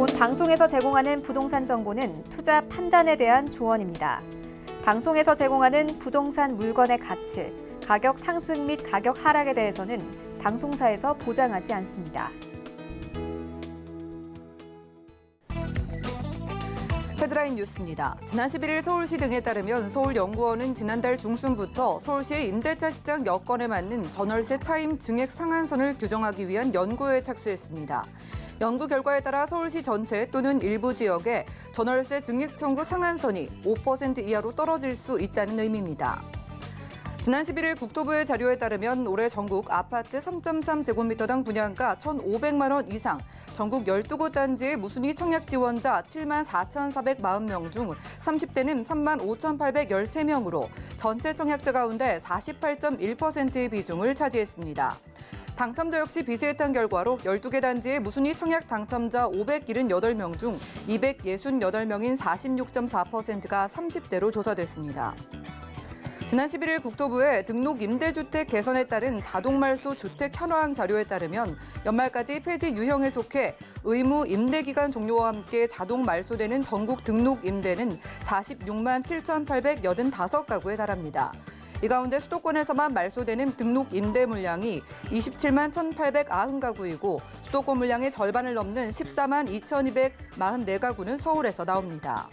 본 방송에서 제공하는 부동산 정보는 투자 판단에 대한 조언입니다. 방송에서 제공하는 부동산 물건의 가치, 가격 상승 및 가격 하락에 대해서는 방송사에서 보장하지 않습니다. 헤드라인 뉴스입니다. 지난 11일 서울시 등에 따르면 서울연구원은 지난달 중순부터 서울시의 임대차 시장 여건에 맞는 전월세 차임 증액 상한선을 규정하기 위한 연구에 착수했습니다. 연구 결과에 따라 서울시 전체 또는 일부 지역에 전월세 증액 청구 상한선이 5% 이하로 떨어질 수 있다는 의미입니다. 지난 11일 국토부의 자료에 따르면 올해 전국 아파트 3.3제곱미터당 분양가 1,500만 원 이상, 전국 12곳 단지의 무순위 청약 지원자 7만 4,440명 중 30대는 3만 5,813명으로 전체 청약자 가운데 48.1%의 비중을 차지했습니다. 당첨자 역시 비슷한 결과로 12개 단지의 무순위 청약 당첨자 578명 중 268명인 46.4%가 30대로 조사됐습니다. 지난 11일 국토부의 등록 임대주택 개선에 따른 자동말소 주택 현황 자료에 따르면 연말까지 폐지 유형에 속해 의무 임대기간 종료와 함께 자동 말소되는 전국 등록 임대는 46만 7,885가구에 달합니다. 이 가운데 수도권에서만 말소되는 등록 임대 물량이 27만 1,890가구이고 수도권 물량의 절반을 넘는 14만 2,244가구는 서울에서 나옵니다.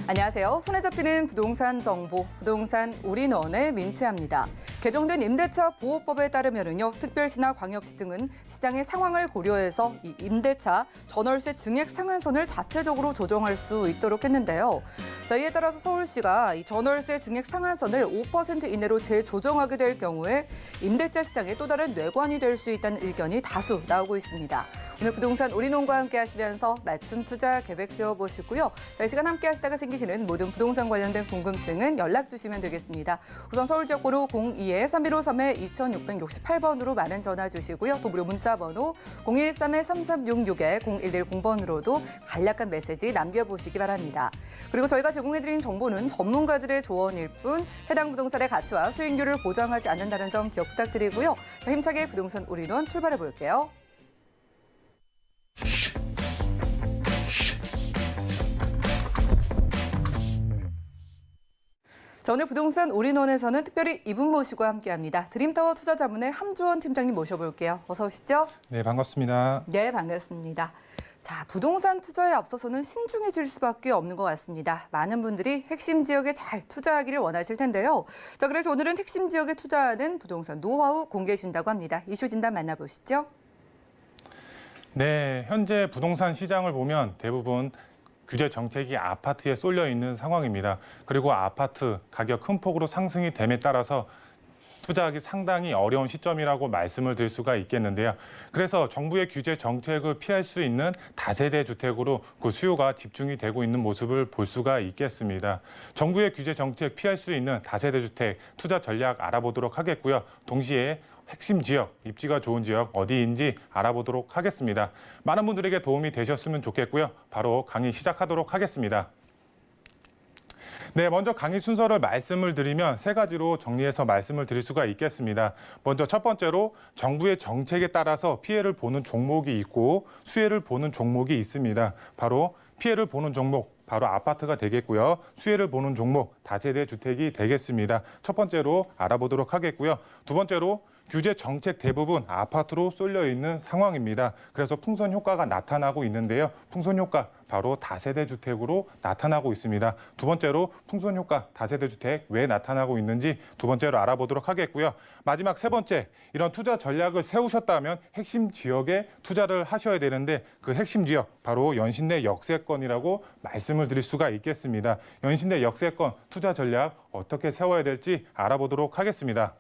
안녕하세요. 손에 잡히는 부동산 정보, 부동산 올인원의 민채합니다. 개정된 임대차 보호법에 따르면요, 특별시나 광역시 등은 시장의 상황을 고려해서 이 임대차 전월세 증액 상한선을 자체적으로 조정할 수 있도록 했는데요. 자, 이에 따라서 서울시가 이 전월세 증액 상한선을 5% 이내로 재조정하게 될 경우에 임대차 시장에 또 다른 뇌관이 될 수 있다는 의견이 다수 나오고 있습니다. 오늘 부동산 올인원과 함께 하시면서 맞춤 투자 계획 세워보시고요. 자, 이 시간 함께 하시다가 생기시는 모든 부동산 관련된 궁금증은 연락 주시면 되겠습니다. 우선 서울 지역 번호 02-3153-2668번으로 많은 전화 주시고요. 또 무료 문자 번호 013-3366-0110번으로도 간략한 메시지 남겨보시기 바랍니다. 그리고 저희가 제공해드린 정보는 전문가들의 조언일 뿐 해당 부동산의 가치와 수익률을 보장하지 않는다는 점 기억 부탁드리고요. 자, 힘차게 부동산 올인원 출발해 볼게요. 자, 오늘 부동산 올인원에서는 특별히 이분 모시고 함께합니다. 드림타워 투자자문의 함주원 팀장님 모셔볼게요. 어서 오시죠. 네, 반갑습니다. 네, 반갑습니다. 자, 부동산 투자에 앞서서는 신중해질 수밖에 없는 것 같습니다. 많은 분들이 핵심 지역에 잘 투자하기를 원하실 텐데요. 자, 그래서 오늘은 핵심 지역에 투자하는 부동산 노하우 공개해 준다고 합니다. 이슈 진단 만나보시죠. 네, 현재 부동산 시장을 보면 대부분 규제 정책이 아파트에 쏠려 있는 상황입니다. 그리고 아파트 가격 큰 폭으로 상승이 됨에 따라서 투자하기 상당히 어려운 시점이라고 말씀을 드릴 수가 있겠는데요. 그래서 정부의 규제 정책을 피할 수 있는 다세대 주택으로 그 수요가 집중이 되고 있는 모습을 볼 수가 있겠습니다. 정부의 규제 정책 피할 수 있는 다세대 주택 투자 전략 알아보도록 하겠고요. 동시에 핵심 지역, 입지가 좋은 지역 어디인지 알아보도록 하겠습니다. 많은 분들에게 도움이 되셨으면 좋겠고요. 바로 강의 시작하도록 하겠습니다. 네, 먼저 강의 순서를 말씀을 드리면 세 가지로 정리해서 말씀을 드릴 수가 있겠습니다. 먼저 첫 번째로 정부의 정책에 따라서 피해를 보는 종목이 있고 수혜를 보는 종목이 있습니다. 바로 피해를 보는 종목, 바로 아파트가 되겠고요. 수혜를 보는 종목, 다세대 주택이 되겠습니다. 첫 번째로 알아보도록 하겠고요. 두 번째로 규제 정책 대부분 아파트로 쏠려 있는 상황입니다. 그래서 풍선 효과가 나타나고 있는데요. 풍선 효과 바로 다세대 주택으로 나타나고 있습니다. 두 번째로 풍선 효과 다세대 주택 왜 나타나고 있는지 두 번째로 알아보도록 하겠고요. 마지막 세 번째, 이런 투자 전략을 세우셨다면 핵심 지역에 투자를 하셔야 되는데 그 핵심 지역 바로 연신내 역세권이라고 말씀을 드릴 수가 있겠습니다. 연신내 역세권 투자 전략 어떻게 세워야 될지 알아보도록 하겠습니다.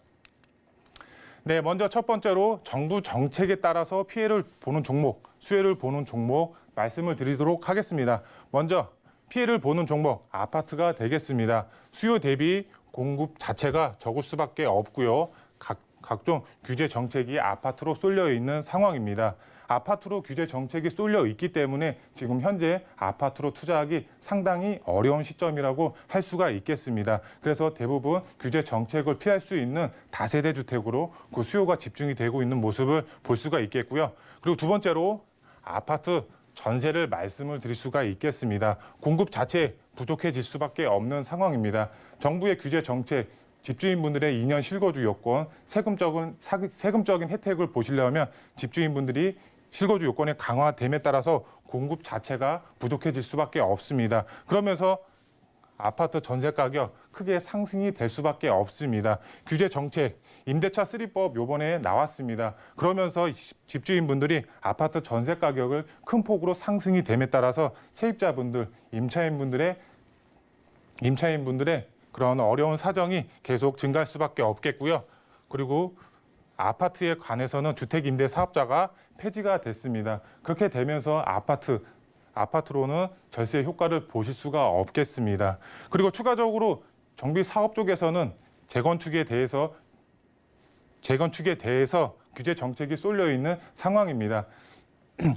네, 먼저 첫 번째로 정부 정책에 따라서 피해를 보는 종목, 수혜를 보는 종목 말씀을 드리도록 하겠습니다. 먼저 피해를 보는 종목, 아파트가 되겠습니다. 수요 대비 공급 자체가 적을 수밖에 없고요. 각종 규제 정책이 아파트로 쏠려 있는 상황입니다. 아파트로 규제 정책이 쏠려 있기 때문에 지금 현재 아파트로 투자하기 상당히 어려운 시점이라고 할 수가 있겠습니다. 그래서 대부분 규제 정책을 피할 수 있는 다세대 주택으로 그 수요가 집중이 되고 있는 모습을 볼 수가 있겠고요. 그리고 두 번째로 아파트 전세를 말씀을 드릴 수가 있겠습니다. 공급 자체 부족해질 수밖에 없는 상황입니다. 정부의 규제 정책, 집주인분들의 2년 실거주 요건, 세금적인 혜택을 보시려면 집주인분들이 실거주 요건의 강화됨에 따라서 공급 자체가 부족해질 수밖에 없습니다. 그러면서 아파트 전세 가격 크게 상승이 될 수밖에 없습니다. 규제 정책, 임대차 3법 요번에 나왔습니다. 그러면서 집주인분들이 아파트 전세 가격을 큰 폭으로 상승이 됨에 따라서 세입자분들, 임차인분들의 그런 어려운 사정이 계속 증가할 수밖에 없겠고요. 그리고 아파트에 관해서는 주택임대사업자가 폐지가 됐습니다. 그렇게 되면서 아파트로는 절세 효과를 보실 수가 없겠습니다. 그리고 추가적으로 정비사업 쪽에서는 재건축에 대해서 규제 정책이 쏠려 있는 상황입니다.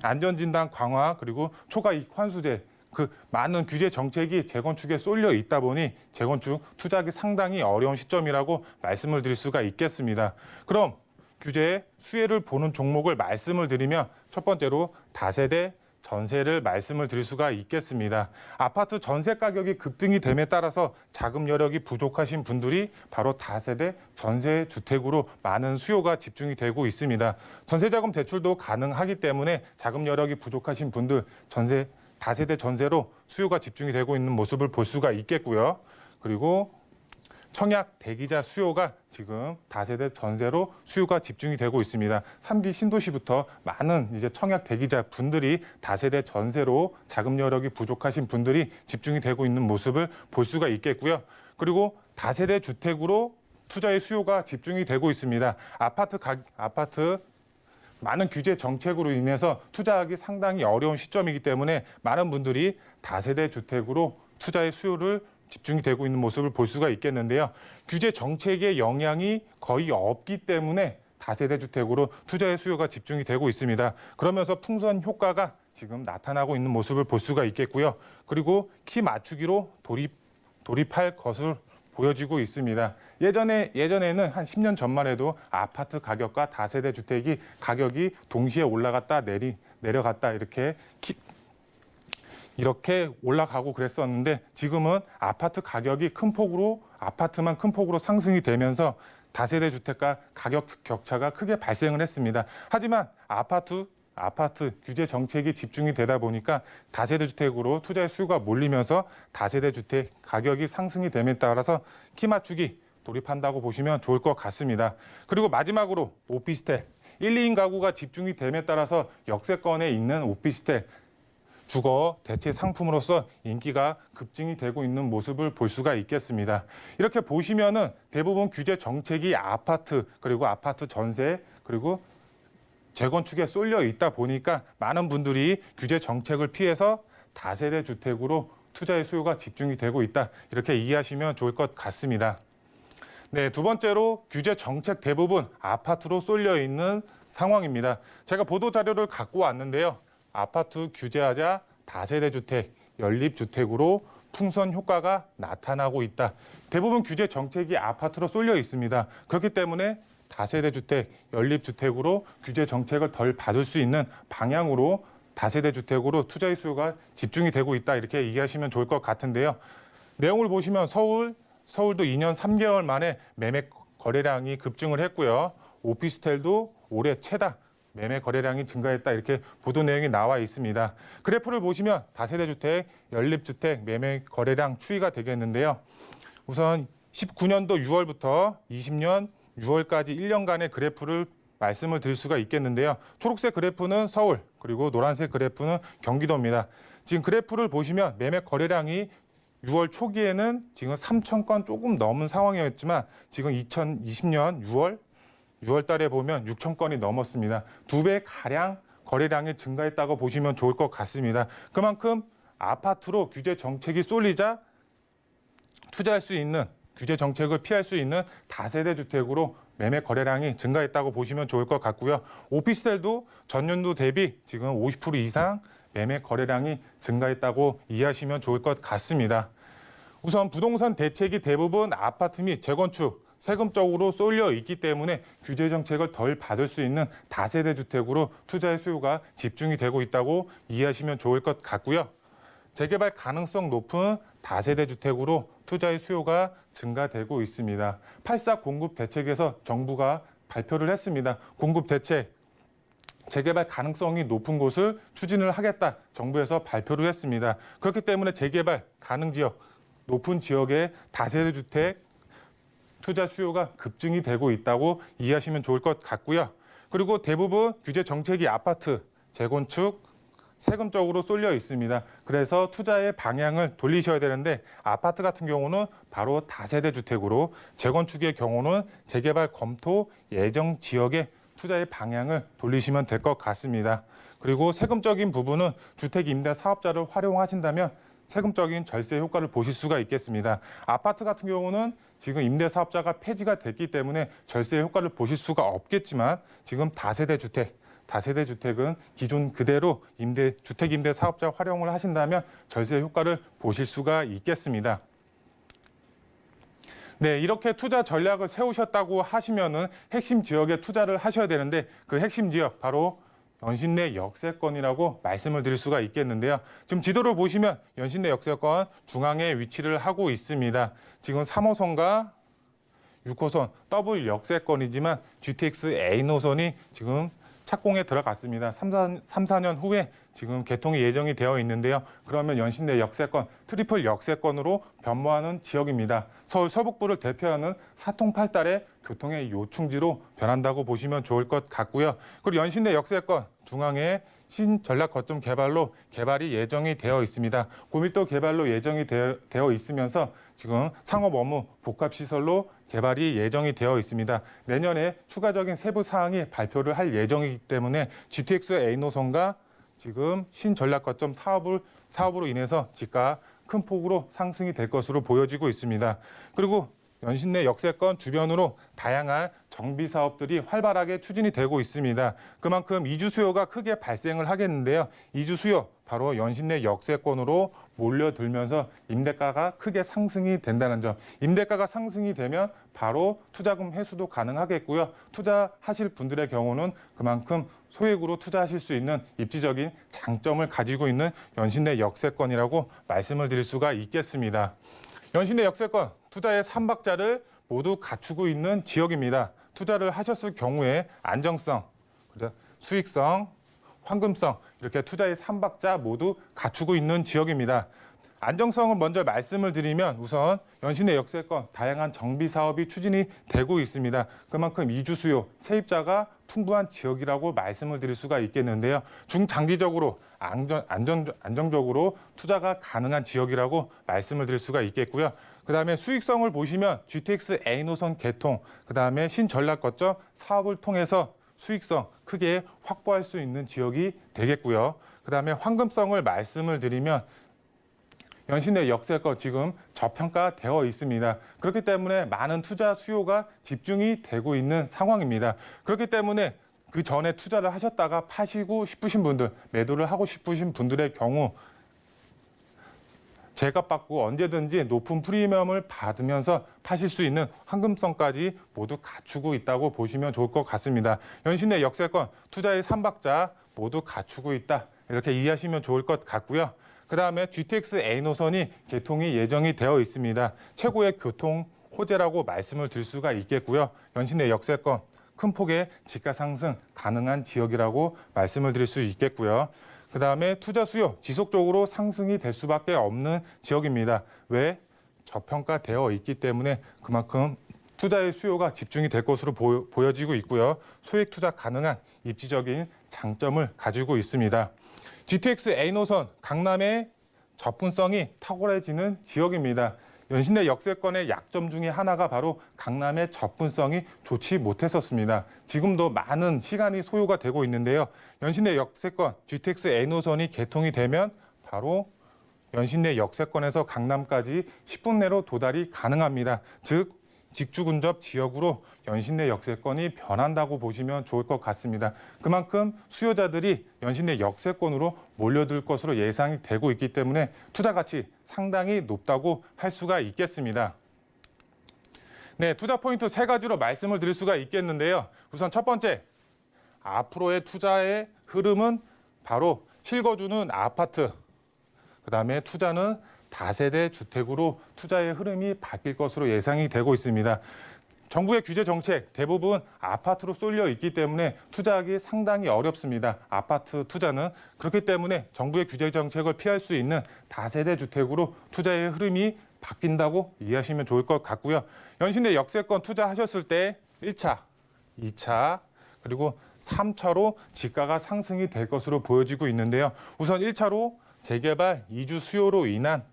안전진단 강화 그리고 초과이익 환수제 그 많은 규제 정책이 재건축에 쏠려 있다 보니 재건축 투자하기 상당히 어려운 시점이라고 말씀을 드릴 수가 있겠습니다. 그럼 규제의 수혜를 보는 종목을 말씀을 드리면 첫 번째로 다세대 전세를 말씀을 드릴 수가 있겠습니다. 아파트 전세 가격이 급등이 됨에 따라서 자금 여력이 부족하신 분들이 바로 다세대 전세 주택으로 많은 수요가 집중이 되고 있습니다. 전세자금 대출도 가능하기 때문에 자금 여력이 부족하신 분들 다세대 전세로 수요가 집중이 되고 있는 모습을 볼 수가 있겠고요. 그리고 청약 대기자 수요가 지금 다세대 전세로 수요가 집중이 되고 있습니다. 3기 신도시부터 많은 이제 청약 대기자 분들이 다세대 전세로 자금 여력이 부족하신 분들이 집중이 되고 있는 모습을 볼 수가 있겠고요. 그리고 다세대 주택으로 투자의 수요가 집중이 되고 있습니다. 아파트 많은 규제 정책으로 인해서 투자하기 상당히 어려운 시점이기 때문에 많은 분들이 다세대 주택으로 투자의 수요를 집중이 되고 있는 모습을 볼 수가 있겠는데요. 규제 정책의 영향이 거의 없기 때문에 다세대 주택으로 투자의 수요가 집중이 되고 있습니다. 그러면서 풍선 효과가 지금 나타나고 있는 모습을 볼 수가 있겠고요. 그리고 키 맞추기로 돌입할 것을 보여지고 있습니다. 예전에는 한 10년 전만 해도 아파트 가격과 다세대 주택이 가격이 동시에 올라갔다 내려갔다 이렇게 올라가고 그랬었는데 지금은 아파트 가격이 아파트만 큰 폭으로 상승이 되면서 다세대 주택과 가격 격차가 크게 발생을 했습니다. 하지만 아파트 규제 정책이 집중이 되다 보니까 다세대 주택으로 투자의 수요가 몰리면서 다세대 주택 가격이 상승이 됨에 따라서 키 맞추기 돌입한다고 보시면 좋을 것 같습니다. 그리고 마지막으로 오피스텔 1, 2인 가구가 집중이 됨에 따라서 역세권에 있는 오피스텔 주거 대체 상품으로서 인기가 급증이 되고 있는 모습을 볼 수가 있겠습니다. 이렇게 보시면은 대부분 규제 정책이 아파트 그리고 아파트 전세 그리고 재건축에 쏠려 있다 보니까 많은 분들이 규제 정책을 피해서 다세대 주택으로 투자의 수요가 집중이 되고 있다. 이렇게 이해하시면 좋을 것 같습니다. 네, 두 번째로 규제 정책 대부분 아파트로 쏠려 있는 상황입니다. 제가 보도 자료를 갖고 왔는데요. 아파트 규제하자 다세대 주택, 연립주택으로 풍선 효과가 나타나고 있다. 대부분 규제 정책이 아파트로 쏠려 있습니다. 그렇기 때문에 다세대 주택, 연립주택으로 규제 정책을 덜 받을 수 있는 방향으로 다세대 주택으로 투자의 수요가 집중이 되고 있다. 이렇게 이해하시면 좋을 것 같은데요. 내용을 보시면 서울도 2년 3개월 만에 매매 거래량이 급증을 했고요. 오피스텔도 올해 최다 매매 거래량이 증가했다. 이렇게 보도 내용이 나와 있습니다. 그래프를 보시면 다세대 주택, 연립주택 매매 거래량 추이가 되겠는데요. 우선 19년도 6월부터 20년 6월까지 1년간의 그래프를 말씀을 드릴 수가 있겠는데요. 초록색 그래프는 서울, 그리고 노란색 그래프는 경기도입니다. 지금 그래프를 보시면 매매 거래량이 6월 초기에는 지금 3천 건 조금 넘은 상황이었지만 지금 2020년 6월 달에 보면 6천 건이 넘었습니다. 2배 가량 거래량이 증가했다고 보시면 좋을 것 같습니다. 그만큼 아파트로 규제 정책이 쏠리자 투자할 수 있는 규제 정책을 피할 수 있는 다세대 주택으로 매매 거래량이 증가했다고 보시면 좋을 것 같고요. 오피스텔도 전년도 대비 지금 50% 이상 매매 거래량이 증가했다고 이해하시면 좋을 것 같습니다. 우선 부동산 대책이 대부분 아파트 및 재건축, 세금적으로 쏠려 있기 때문에 규제 정책을 덜 받을 수 있는 다세대 주택으로 투자의 수요가 집중이 되고 있다고 이해하시면 좋을 것 같고요. 재개발 가능성 높은 다세대 주택으로 투자의 수요가 증가되고 있습니다. 8.4 공급 대책에서 정부가 발표를 했습니다. 공급 대책, 재개발 가능성이 높은 곳을 추진을 하겠다. 정부에서 발표를 했습니다. 그렇기 때문에 재개발 가능 지역, 높은 지역의 다세대 주택 투자 수요가 급증이 되고 있다고 이해하시면 좋을 것 같고요. 그리고 대부분 규제 정책이 아파트, 재건축, 세금적으로 쏠려 있습니다. 그래서 투자의 방향을 돌리셔야 되는데 아파트 같은 경우는 바로 다세대 주택으로, 재건축의 경우는 재개발 검토 예정 지역의 투자의 방향을 돌리시면 될 것 같습니다. 그리고 세금적인 부분은 주택 임대 사업자를 활용하신다면 세금적인 절세 효과를 보실 수가 있겠습니다. 아파트 같은 경우는 지금 임대 사업자가 폐지가 됐기 때문에 절세 효과를 보실 수가 없겠지만 지금 다세대 주택은 기존 그대로 주택 임대 사업자 활용을 하신다면 절세 효과를 보실 수가 있겠습니다. 네, 이렇게 투자 전략을 세우셨다고 하시면은 핵심 지역에 투자를 하셔야 되는데 그 핵심 지역 바로 연신내 역세권이라고 말씀을 드릴 수가 있겠는데요. 지금 지도를 보시면 연신내 역세권 중앙에 위치를 하고 있습니다. 지금 3호선과 6호선 더블 역세권이지만 GTX A 노선이 지금 착공에 들어갔습니다. 3, 4년 후에 지금 개통이 예정이 되어 있는데요. 그러면 연신내 역세권, 트리플 역세권으로 변모하는 지역입니다. 서울 서북부를 대표하는 사통팔달의 교통의 요충지로 변한다고 보시면 좋을 것 같고요. 그리고 연신내 역세권 중앙에 신전략 거점 개발로 개발이 예정이 되어 있습니다. 고밀도 개발로 예정이 되어 있으면서 지금 상업 업무 복합시설로 개발이 예정이 되어 있습니다. 내년에 추가적인 세부 사항이 발표를 할 예정이기 때문에 GTX A 노선과 지금 신전략 거점 사업으로 인해서 지가 큰 폭으로 상승이 될 것으로 보여지고 있습니다. 그리고 연신내 역세권 주변으로 다양한 정비 사업들이 활발하게 추진이 되고 있습니다. 그만큼 이주 수요가 크게 발생을 하겠는데요. 이주 수요 바로 연신내 역세권으로 몰려들면서 임대가가 크게 상승이 된다는 점. 임대가가 상승이 되면 바로 투자금 회수도 가능하겠고요. 투자하실 분들의 경우는 그만큼 소액으로 투자하실 수 있는 입지적인 장점을 가지고 있는 연신내 역세권이라고 말씀을 드릴 수가 있겠습니다. 연신내 역세권 투자의 3박자를 모두 갖추고 있는 지역입니다. 투자를 하셨을 경우에 안정성, 수익성, 황금성 이렇게 투자의 3박자 모두 갖추고 있는 지역입니다. 안정성을 먼저 말씀을 드리면 우선 연신내 역세권 다양한 정비 사업이 추진이 되고 있습니다. 그만큼 이주 수요, 세입자가 풍부한 지역이라고 말씀을 드릴 수가 있겠는데요. 중장기적으로 안정적으로 투자가 가능한 지역이라고 말씀을 드릴 수가 있겠고요. 그다음에 수익성을 보시면 GTX A 노선 개통, 그다음에 신전략 거점 사업을 통해서 수익성 크게 확보할 수 있는 지역이 되겠고요. 그다음에 황금성을 말씀을 드리면 연신내 역세권 지금 저평가되어 있습니다. 그렇기 때문에 많은 투자 수요가 집중이 되고 있는 상황입니다. 그렇기 때문에 그 전에 투자를 하셨다가 파시고 싶으신 분들, 매도를 하고 싶으신 분들의 경우 제값받고 언제든지 높은 프리미엄을 받으면서 파실 수 있는 황금성까지 모두 갖추고 있다고 보시면 좋을 것 같습니다. 연신내 역세권 투자의 3박자 모두 갖추고 있다. 이렇게 이해하시면 좋을 것 같고요. 그다음에 GTX A 노선이 개통이 예정이 되어 있습니다. 최고의 교통 호재라고 말씀을 드릴 수가 있겠고요. 연신내 역세권 큰 폭의 지가 상승 가능한 지역이라고 말씀을 드릴 수 있겠고요. 그다음에 투자 수요 지속적으로 상승이 될 수밖에 없는 지역입니다. 왜? 저평가되어 있기 때문에 그만큼 투자의 수요가 집중이 될 것으로 보여지고 있고요. 소액 투자 가능한 입지적인 장점을 가지고 있습니다. GTX A 노선 강남의 접근성이 탁월해지는 지역입니다. 연신내 역세권의 약점 중에 하나가 바로 강남의 접근성이 좋지 못했었습니다. 지금도 많은 시간이 소요가 되고 있는데요. 연신내 역세권 GTX A 노선이 개통이 되면 바로 연신내 역세권에서 강남까지 10분 내로 도달이 가능합니다. 즉 직주 근접 지역으로 연신내 역세권이 변한다고 보시면 좋을 것 같습니다. 그만큼 수요자들이 연신내 역세권으로 몰려들 것으로 예상이 되고 있기 때문에 투자 가치 상당히 높다고 할 수가 있겠습니다. 네, 투자 포인트 3가지로 말씀을 드릴 수가 있겠는데요. 우선 첫 번째, 앞으로의 투자의 흐름은 바로 실거주는 아파트, 그다음에 투자는 다세대 주택으로 투자의 흐름이 바뀔 것으로 예상이 되고 있습니다. 정부의 규제 정책 대부분 아파트로 쏠려 있기 때문에 투자하기 상당히 어렵습니다. 아파트 투자는 그렇기 때문에 정부의 규제 정책을 피할 수 있는 다세대 주택으로 투자의 흐름이 바뀐다고 이해하시면 좋을 것 같고요. 연신내 역세권 투자하셨을 때 1차, 2차, 그리고 3차로 지가가 상승이 될 것으로 보여지고 있는데요. 우선 1차로 재개발 이주 수요로 인한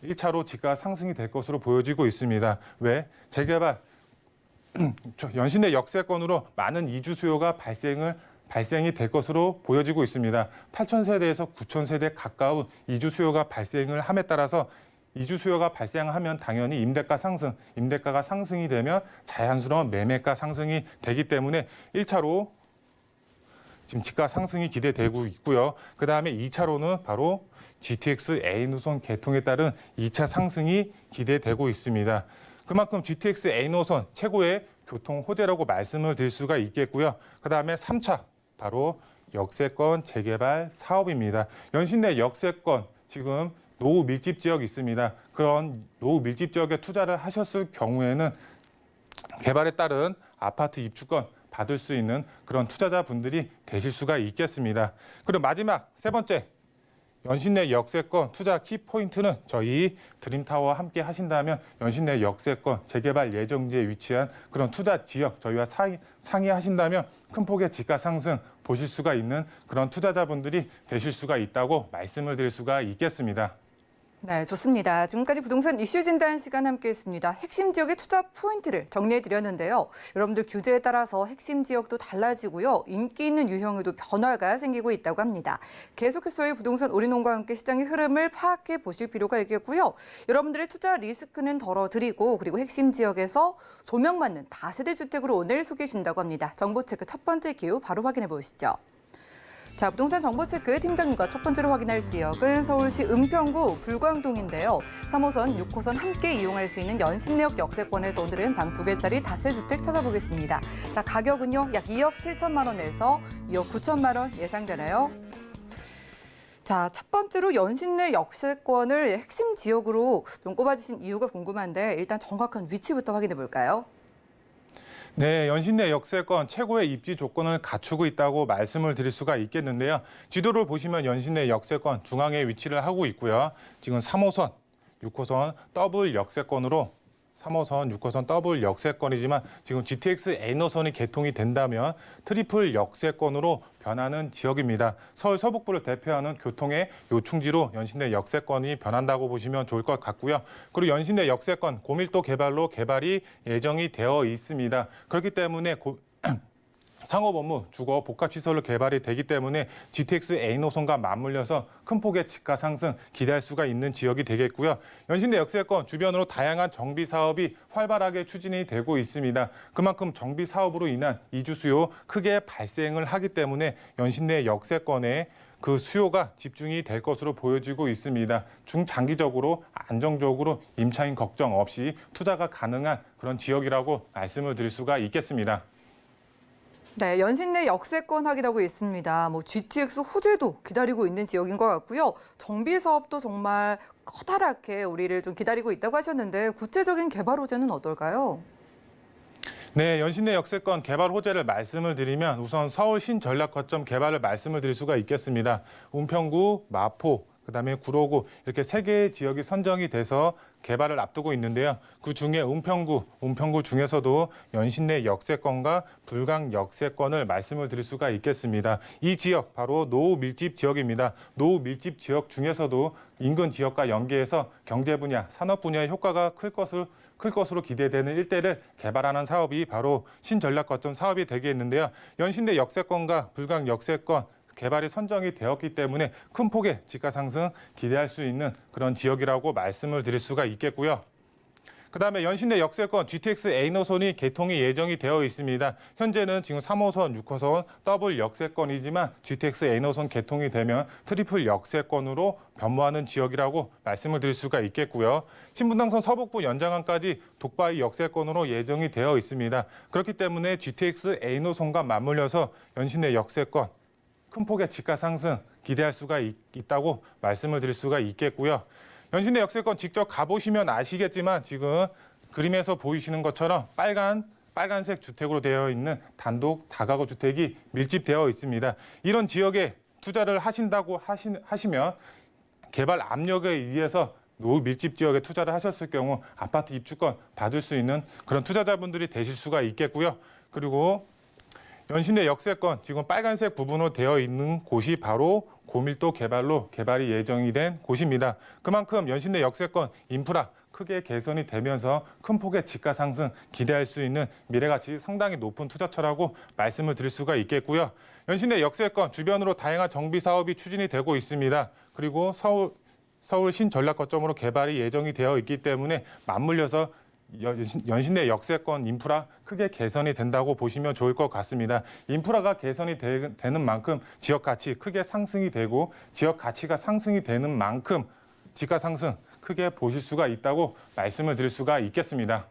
1차로 지가 상승이 될 것으로 보여지고 있습니다. 왜? 재개발 연신내 역세권으로 많은 이주 수요가 발생이 될 것으로 보여지고 있습니다. 8,000세대에서 9,000세대 가까운 이주 수요가 발생을 함에 따라서 이주 수요가 발생하면 당연히 임대가 상승, 임대가가 상승이 되면 자연스러운 매매가 상승이 되기 때문에 1차로 지금 지가 상승이 기대되고 있고요. 그다음에 2차로는 바로 GTX A 노선 개통에 따른 2차 상승이 기대되고 있습니다. 그만큼 GTX A 노선 최고의 교통 호재라고 말씀을 드릴 수가 있겠고요. 그다음에 3차 바로 역세권 재개발 사업입니다. 연신내 역세권 지금 노후 밀집 지역이 있습니다. 그런 노후 밀집 지역에 투자를 하셨을 경우에는 개발에 따른 아파트 입주권 받을 수 있는 그런 투자자분들이 되실 수가 있겠습니다. 그리고 마지막 3번째, 연신내 역세권 투자 키포인트는 저희 드림타워와 함께 하신다면 연신내 역세권 재개발 예정지에 위치한 그런 투자 지역 저희와 상의하신다면 큰 폭의 지가 상승 보실 수가 있는 그런 투자자분들이 되실 수가 있다고 말씀을 드릴 수가 있겠습니다. 네, 좋습니다. 지금까지 부동산 이슈 진단 시간 함께했습니다. 핵심 지역의 투자 포인트를 정리해드렸는데요. 여러분들 규제에 따라서 핵심 지역도 달라지고요. 인기 있는 유형에도 변화가 생기고 있다고 합니다. 계속해서 저희 부동산 올인원과 함께 시장의 흐름을 파악해 보실 필요가 있겠고요. 여러분들의 투자 리스크는 덜어드리고 그리고 핵심 지역에서 조명받는 다세대 주택으로 오늘 소개해주신다고 합니다. 정보체크 첫 번째 기후 바로 확인해 보시죠. 자, 부동산 정보체크 팀장님과 첫 번째로 확인할 지역은 서울시 은평구 불광동인데요. 3호선, 6호선 함께 이용할 수 있는 연신내역 역세권에서 오늘은 방 2개짜리 다세주택 찾아보겠습니다. 자, 가격은요, 약 2억 7천만 원에서 2억 9천만 원 예상되나요? 자, 첫 번째로 연신내 역세권을 핵심 지역으로 좀 꼽아주신 이유가 궁금한데 일단 정확한 위치부터 확인해 볼까요? 네, 연신내 역세권 최고의 입지 조건을 갖추고 있다고 말씀을 드릴 수가 있겠는데요. 지도를 보시면 연신내 역세권 중앙에 위치를 하고 있고요. 지금 3호선, 6호선 더블 역세권으로 3호선, 6호선 더블 역세권이지만 지금 GTX A 노선이 개통이 된다면 트리플 역세권으로 변하는 지역입니다. 서울 서북부를 대표하는 교통의 요충지로 연신내 역세권이 변한다고 보시면 좋을 것 같고요. 그리고 연신내 역세권 고밀도 개발로 개발이 예정이 되어 있습니다. 그렇기 때문에 상업 업무, 주거, 복합시설로 개발이 되기 때문에 GTX A 노선과 맞물려서 큰 폭의 지가 상승 기대할 수가 있는 지역이 되겠고요. 연신내 역세권 주변으로 다양한 정비 사업이 활발하게 추진이 되고 있습니다. 그만큼 정비 사업으로 인한 이주 수요 크게 발생을 하기 때문에 연신내 역세권에 그 수요가 집중이 될 것으로 보여지고 있습니다. 중장기적으로 안정적으로 임차인 걱정 없이 투자가 가능한 그런 지역이라고 말씀을 드릴 수가 있겠습니다. 네, 연신내 역세권 확인하고 있습니다. GTX 호재도 기다리고 있는 지역인 것 같고요. 정비 사업도 정말 커다랗게 우리를 좀 기다리고 있다고 하셨는데 구체적인 개발 호재는 어떨까요? 네, 연신내 역세권 개발 호재를 말씀을 드리면 우선 서울 신전략 거점 개발을 말씀을 드릴 수가 있겠습니다. 은평구, 마포, 그다음에 구로구 이렇게 3개의 지역이 선정이 돼서 개발을 앞두고 있는데요. 그중에 은평구 중에서도 연신내 역세권과 불광 역세권을 말씀을 드릴 수가 있겠습니다. 이 지역 바로 노후 밀집 지역입니다. 노후 밀집 지역 중에서도 인근 지역과 연계해서 경제 분야, 산업 분야의 효과가 클 것으로 기대되는 일대를 개발하는 사업이 바로 신전략 거점 사업이 되겠는데요. 연신내 역세권과 불광 역세권 개발이 선정이 되었기 때문에 큰 폭의 지가 상승 기대할 수 있는 그런 지역이라고 말씀을 드릴 수가 있겠고요. 그다음에 연신내 역세권 GTX A 노선이 개통이 예정이 되어 있습니다. 현재는 지금 3호선, 6호선 더블 역세권이지만 GTX A 노선 개통이 되면 트리플 역세권으로 변모하는 지역이라고 말씀을 드릴 수가 있겠고요. 신분당선 서북부 연장안까지 독바이 역세권으로 예정이 되어 있습니다. 그렇기 때문에 GTX A 노선과 맞물려서 연신내 역세권 큰 폭의 지가 상승 기대할 수가 있다고 말씀을 드릴 수가 있겠고요. 연신내 역세권 직접 가보시면 아시겠지만 지금 그림에서 보이시는 것처럼 빨간색 주택으로 되어 있는 단독 다가구 주택이 밀집되어 있습니다. 이런 지역에 투자를 하신다고 하시면 개발 압력에 의해서 밀집 지역에 투자를 하셨을 경우 아파트 입주권 받을 수 있는 그런 투자자분들이 되실 수가 있겠고요. 그리고 연신내 역세권 지금 빨간색 부분으로 되어 있는 곳이 바로 고밀도 개발로 개발이 예정이 된 곳입니다. 그만큼 연신내 역세권 인프라 크게 개선이 되면서 큰 폭의 지가 상승 기대할 수 있는 미래가치 상당히 높은 투자처라고 말씀을 드릴 수가 있겠고요. 연신내 역세권 주변으로 다양한 정비 사업이 추진이 되고 있습니다. 그리고 서울 신전략 거점으로 개발이 예정이 되어 있기 때문에 맞물려서 연신내 역세권 인프라 크게 개선이 된다고 보시면 좋을 것 같습니다. 인프라가 개선이 되는 만큼 지역 가치 크게 상승이 되고 지역 가치가 상승이 되는 만큼 지가 상승 크게 보실 수가 있다고 말씀을 드릴 수가 있겠습니다.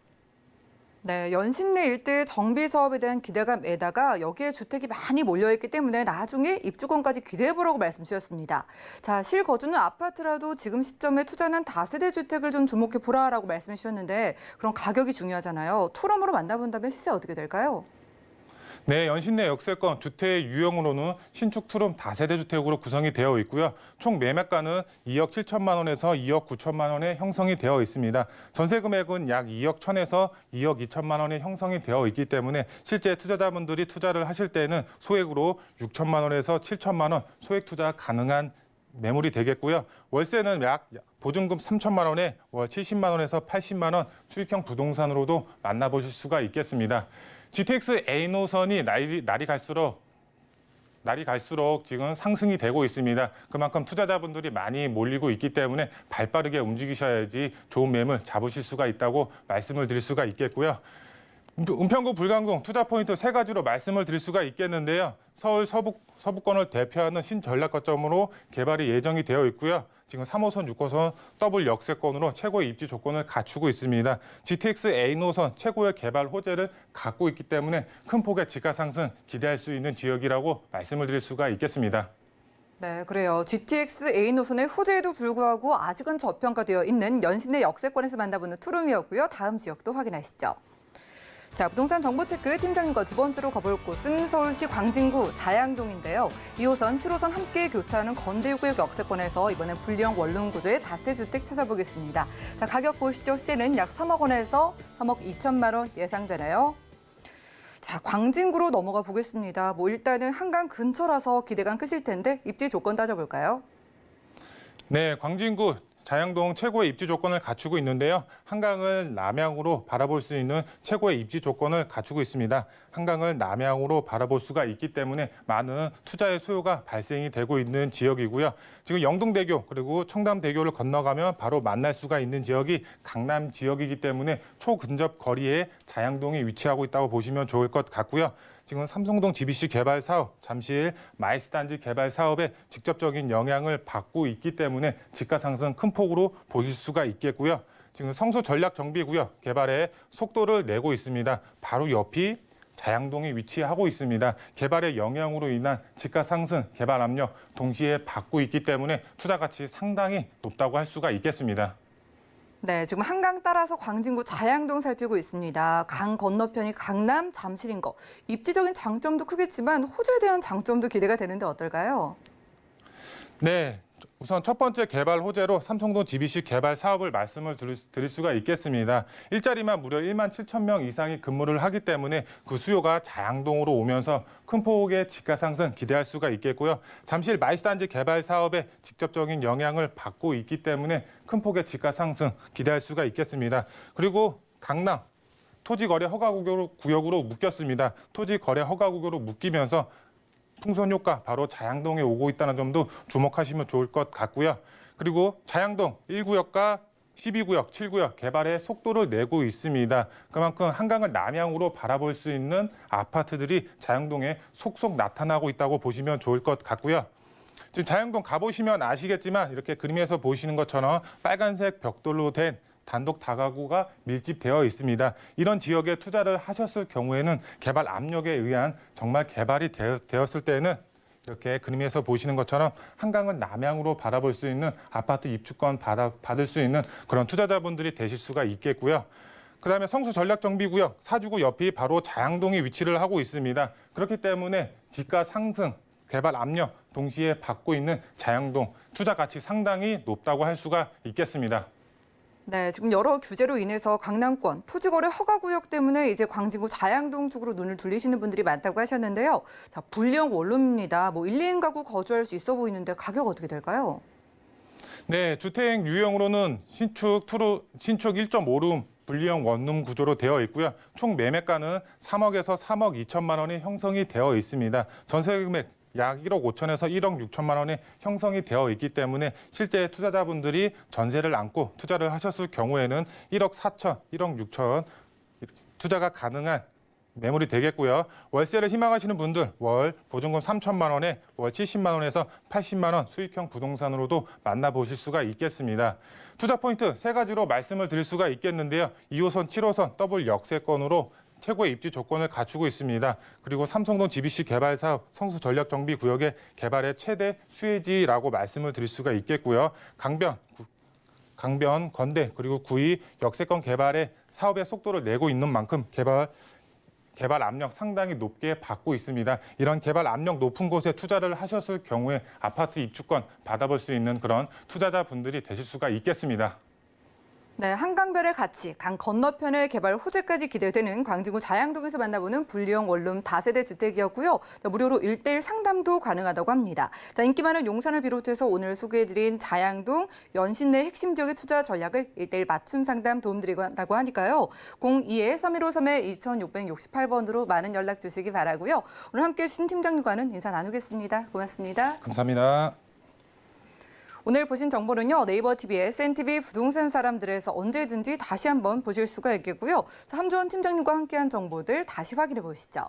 네, 연신내 일대 정비 사업에 대한 기대감에다가 여기에 주택이 많이 몰려있기 때문에 나중에 입주권까지 기대해보라고 말씀 주셨습니다. 자, 실거주는 아파트라도 지금 시점에 투자는 다세대 주택을 좀 주목해보라라고 말씀해 주셨는데 그럼 가격이 중요하잖아요. 투룸으로 만나본다면 시세 어떻게 될까요? 네, 연신내 역세권 주택 유형으로는 신축 투룸 다세대 주택으로 구성이 되어 있고요. 총 매매가는 2억 7천만 원에서 2억 9천만 원에 형성이 되어 있습니다. 전세 금액은 약 2억 1천에서 2억 2천만 원에 형성이 되어 있기 때문에 실제 투자자분들이 투자를 하실 때는 소액으로 6천만 원에서 7천만 원 소액 투자 가능한 매물이 되겠고요. 월세는 약 보증금 3천만 원에 월 70만 원에서 80만 원 수익형 부동산으로도 만나보실 수가 있겠습니다. GTX A 노선이 날이 갈수록 지금 상승이 되고 있습니다. 그만큼 투자자분들이 많이 몰리고 있기 때문에 발빠르게 움직이셔야지 좋은 매물 잡으실 수가 있다고 말씀을 드릴 수가 있겠고요. 은평구 불광동 투자 포인트 3가지로 말씀을 드릴 수가 있겠는데요. 서울 서북권을 대표하는 신전략 거점으로 개발이 예정이 되어 있고요. 지금 3호선, 6호선 더블 역세권으로 최고의 입지 조건을 갖추고 있습니다. GTX A 노선 최고의 개발 호재를 갖고 있기 때문에 큰 폭의 지가 상승 기대할 수 있는 지역이라고 말씀을 드릴 수가 있겠습니다. 네, 그래요. GTX A 노선의 호재에도 불구하고 아직은 저평가되어 있는 연신내 역세권에서 만나보는 투룸이었고요. 다음 지역도 확인하시죠. 자, 부동산 정보체크 팀장님과 두 번째로 가볼 곳은 서울시 광진구 자양동인데요. 2호선, 7호선 함께 교차하는 건대구역 역세권에서 이번엔 불리형 원룸 구조의 다세대 주택 찾아보겠습니다. 자, 가격 보시죠. 시세는 약 3억 원에서 3억 2천만 원 예상되나요? 자, 광진구로 넘어가 보겠습니다. 일단은 한강 근처라서 기대감 크실 텐데 입지 조건 따져볼까요? 네, 광진구 자양동 최고의 입지 조건을 갖추고 있는데요. 한강을 남향으로 바라볼 수 있는 최고의 입지 조건을 갖추고 있습니다. 한강을 남향으로 바라볼 수가 있기 때문에 많은 투자의 수요가 발생이 되고 있는 지역이고요. 지금 영동대교 그리고 청담대교를 건너가면 바로 만날 수가 있는 지역이 강남 지역이기 때문에 초근접 거리에 자양동이 위치하고 있다고 보시면 좋을 것 같고요. 지금 삼성동 GBC 개발 사업, 잠실 마이스 단지 개발 사업에 직접적인 영향을 받고 있기 때문에 지가 상승 큰 폭으로 보실 수가 있겠고요. 지금 성수 전략 정비구역 개발에 속도를 내고 있습니다. 바로 옆이 자양동이 위치하고 있습니다. 개발의 영향으로 인한 지가 상승, 개발 압력 동시에 받고 있기 때문에 투자 가치 상당히 높다고 할 수가 있겠습니다. 네, 지금 한강 따라서 광진구 자양동 살피고 있습니다. 강 건너편이 강남, 잠실인 거. 입지적인 장점도 크겠지만 호재에 대한 장점도 기대가 되는데 어떨까요? 네, 우선 첫 번째 개발 호재로 삼성동 GBC 개발 사업을 말씀을 드릴 수가 있겠습니다. 일자리만 무려 1만 7천 명 이상이 근무를 하기 때문에 그 수요가 자양동으로 오면서 큰 폭의 지가 상승 기대할 수가 있겠고요. 잠실 마이스 단지 개발 사업에 직접적인 영향을 받고 있기 때문에 큰 폭의 지가 상승 기대할 수가 있겠습니다. 그리고 강남 토지거래 허가 구역으로 묶였습니다. 토지거래 허가 구역으로 묶이면서 풍선 효과 바로 자양동에 오고 있다는 점도 주목하시면 좋을 것 같고요. 그리고 자양동 1구역과 12구역, 7구역 개발에 속도를 내고 있습니다. 그만큼 한강을 남향으로 바라볼 수 있는 아파트들이 자양동에 속속 나타나고 있다고 보시면 좋을 것 같고요. 지금 자양동 가보시면 아시겠지만 이렇게 그림에서 보시는 것처럼 빨간색 벽돌로 된 단독 다가구가 밀집되어 있습니다. 이런 지역에 투자를 하셨을 경우에는 개발 압력에 의한 정말 개발이 되었을 때는 이렇게 그림에서 보시는 것처럼 한강을 남향으로 바라볼 수 있는 아파트 입주권 받을 수 있는 그런 투자자분들이 되실 수가 있겠고요. 그다음에 성수 전략정비구역 4주구 옆이 바로 자양동에 위치를 하고 있습니다. 그렇기 때문에 지가 상승, 개발 압력 동시에 받고 있는 자양동 투자 가치 상당히 높다고 할 수가 있겠습니다. 네, 지금 여러 규제로 인해서 강남권 토지거래 허가구역 때문에 이제 광진구 자양동 쪽으로 눈을 돌리시는 분들이 많다고 하셨는데요. 자, 불리형 원룸입니다. 1, 2인 가구 거주할 수 있어 보이는데 가격 어떻게 될까요? 네, 주택 유형으로는 신축 1.5룸 분리형 원룸 구조로 되어 있고요. 총 매매가는 3억에서 3억 2천만 원이 형성이 되어 있습니다. 전세 금액 약 1억 5천에서 1억 6천만 원이 형성이 되어 있기 때문에 실제 투자자분들이 전세를 안고 투자를 하셨을 경우에는 1억 4천, 1억 6천 투자가 가능한 매물이 되겠고요. 월세를 희망하시는 분들 월 보증금 3천만 원에 월 70만 원에서 80만 원 수익형 부동산으로도 만나보실 수가 있겠습니다. 투자 포인트 세 가지로 말씀을 드릴 수가 있겠는데요. 2호선, 7호선 더블 역세권으로 최고의 입지 조건을 갖추고 있습니다. 그리고 삼성동 GBC 개발 사업 성수 전략 정비 구역의 개발의 최대 수혜지라고 말씀을 드릴 수가 있겠고요. 강변, 건대 그리고 구의 역세권 개발의 사업의 속도를 내고 있는 만큼 개발 압력 상당히 높게 받고 있습니다. 이런 개발 압력 높은 곳에 투자를 하셨을 경우에 아파트 입주권 받아볼 수 있는 그런 투자자분들이 되실 수가 있겠습니다. 네, 한강별의 가치, 강 건너편의 개발 호재까지 기대되는 광진구 자양동에서 만나보는 분리형 원룸 다세대 주택이었고요. 무료로 1:1 상담도 가능하다고 합니다. 자, 인기 많은 용산을 비롯해서 오늘 소개해드린 자양동, 연신 내 핵심 지역의 투자 전략을 1:1 맞춤 상담 도움드리고 하니까요. 02-3153-2668번으로 많은 연락 주시기 바라고요. 오늘 함께해 주신 팀장님과는 인사 나누겠습니다. 고맙습니다. 감사합니다. 오늘 보신 정보는요. 네이버 TV의 SNTV 부동산 사람들에서 언제든지 다시 한번 보실 수가 있겠고요. 자, 함주원 팀장님과 함께한 정보들 다시 확인해 보시죠.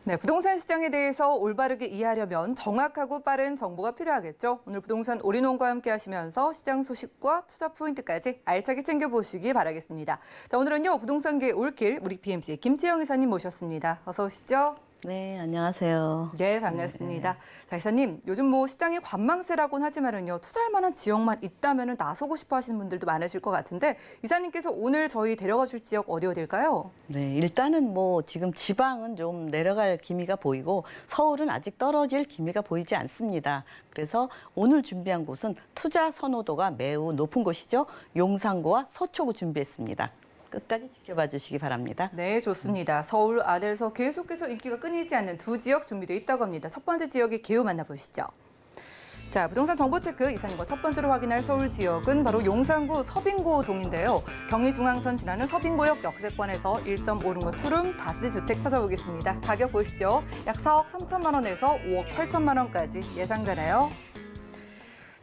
네, 부동산 시장에 대해서 올바르게 이해하려면 정확하고 빠른 정보가 필요하겠죠. 오늘 부동산 올인원과 함께 하시면서 시장 소식과 투자 포인트까지 알차게 챙겨보시기 바라겠습니다. 자, 오늘은요, 부동산계 올길 우리 BMC 김지영 이사님 모셨습니다. 어서 오시죠. 네, 안녕하세요. 네, 반갑습니다. 자, 이사님, 요즘 시장이 관망세라고는 하지만은요, 투자할 만한 지역만 있다면은 나서고 싶어 하시는 분들도 많으실 것 같은데, 이사님께서 오늘 저희 데려가 줄 지역 어디일까요? 네, 일단은 지금 지방은 좀 내려갈 기미가 보이고 서울은 아직 떨어질 기미가 보이지 않습니다. 그래서 오늘 준비한 곳은 투자 선호도가 매우 높은 곳이죠. 용산구와 서초구 준비했습니다. 끝까지 지켜봐 주시기 바랍니다. 네, 좋습니다. 서울 아래에서 계속해서 인기가 끊이지 않는 두 지역 준비되어 있다고 합니다. 첫 번째 지역의 기후 만나보시죠. 자, 부동산 정보체크 이사님과 첫 번째로 확인할 서울 지역은 바로 용산구 서빙고동인데요. 경의중앙선 지나는 서빙고역 역세권에서 1.5룸과 2룸 다세대 주택 찾아보겠습니다. 가격 보시죠. 약 4억 3천만 원에서 5억 8천만 원까지 예상되나요?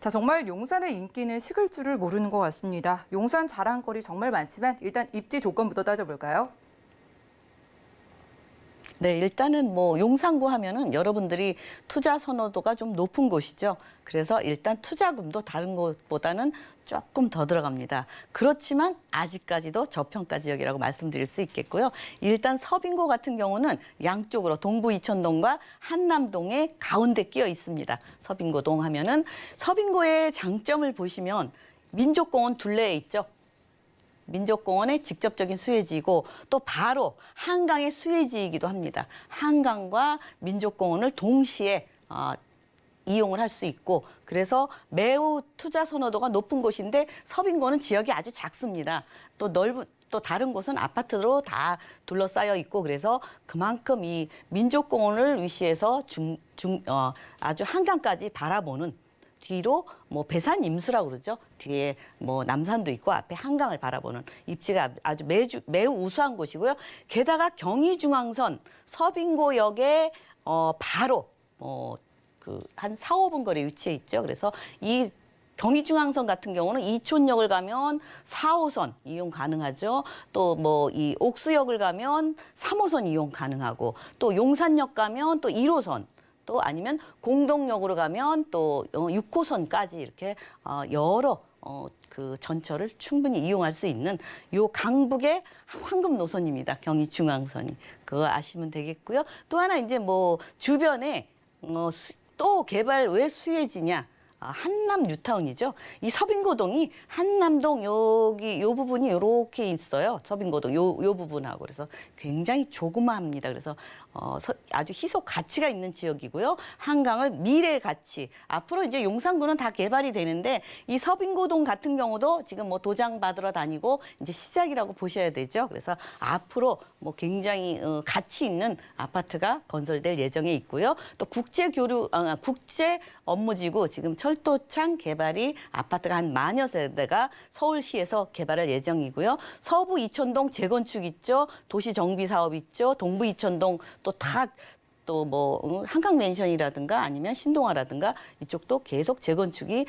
자, 정말 용산의 인기는 식을 줄을 모르는 것 같습니다. 용산 자랑거리 정말 많지만 일단 입지 조건부터 따져볼까요? 네, 일단은 뭐 용산구 하면은 여러분들이 투자 선호도가 좀 높은 곳이죠. 그래서 일단 투자금도 다른 곳보다는 조금 더 들어갑니다. 그렇지만 아직까지도 저평가 지역이라고 말씀드릴 수 있겠고요. 일단 서빙고 같은 경우는 양쪽으로 동부 이천동과 한남동의 가운데 끼어 있습니다. 서빙고동 하면은 서빙고의 장점을 보시면 민족공원 둘레에 있죠. 민족공원의 직접적인 수혜지이고 또 바로 한강의 수혜지이기도 합니다. 한강과 민족공원을 동시에 이용을 할 수 있고 그래서 매우 투자 선호도가 높은 곳인데 서빙고는 지역이 아주 작습니다. 또 다른 곳은 아파트로 다 둘러싸여 있고 그래서 그만큼 이 민족공원을 위시해서 아주 한강까지 바라보는 뒤로 뭐 배산 임수라고 그러죠. 뒤에 뭐 남산도 있고 앞에 한강을 바라보는 입지가 아주 매우 우수한 곳이고요. 게다가 경의중앙선 서빙고역에 바로 한 4, 5분 거리에 위치해 있죠. 그래서 이 경의중앙선 같은 경우는 이촌역을 가면 4호선 이용 가능하죠. 또 뭐 이 옥수역을 가면 3호선 이용 가능하고 또 용산역 가면 또 1호선 또 아니면 공동역으로 가면 또 6호선까지 이렇게 여러 그 전철을 충분히 이용할 수 있는 요 강북의 황금 노선입니다. 경의중앙선이. 그거 아시면 되겠고요. 또 하나 이제 뭐 주변에 또 개발 왜 수혜지냐? 한남 뉴타운이죠. 이 서빙고동이 한남동 여기 요 부분이 이렇게 있어요. 서빙고동 요 부분하고 그래서 굉장히 조그마합니다. 그래서 아주 희소 가치가 있는 지역이고요. 한강을 미래 가치. 앞으로 이제 용산구는 다 개발이 되는데 이 서빙고동 같은 경우도 지금 뭐 도장 받으러 다니고 이제 시작이라고 보셔야 되죠. 그래서 앞으로 뭐 굉장히 가치 있는 아파트가 건설될 예정에 있고요. 또 국제 업무지구 지금 철도창 개발이 아파트가 한 10,000여 세대가 서울시에서 개발할 예정이고요. 서부 이천동 재건축 있죠. 도시 정비 사업 있죠. 동부 이천동 또 뭐 한강맨션이라든가 아니면 신동아라든가 이쪽도 계속 재건축이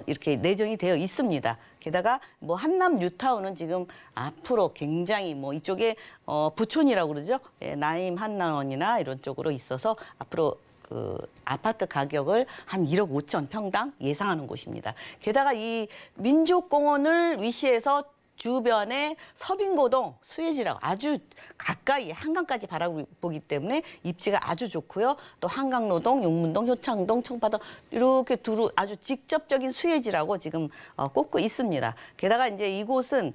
이렇게 내정이 되어 있습니다. 게다가 뭐 한남 뉴타운은 지금 앞으로 굉장히 뭐 이쪽에 부촌이라고 그러죠. 예, 나임 한남원이나 이런 쪽으로 있어서 앞으로 그 아파트 가격을 한 1억 5천 평당 예상하는 곳입니다. 게다가 이 민족공원을 위시해서 주변에 서빙고동, 수혜지라고 아주 가까이 한강까지 바라보기 때문에 입지가 아주 좋고요. 또 한강로동, 용문동, 효창동, 청파동 이렇게 두루 아주 직접적인 수혜지라고 지금 꼽고 있습니다. 게다가 이제 이곳은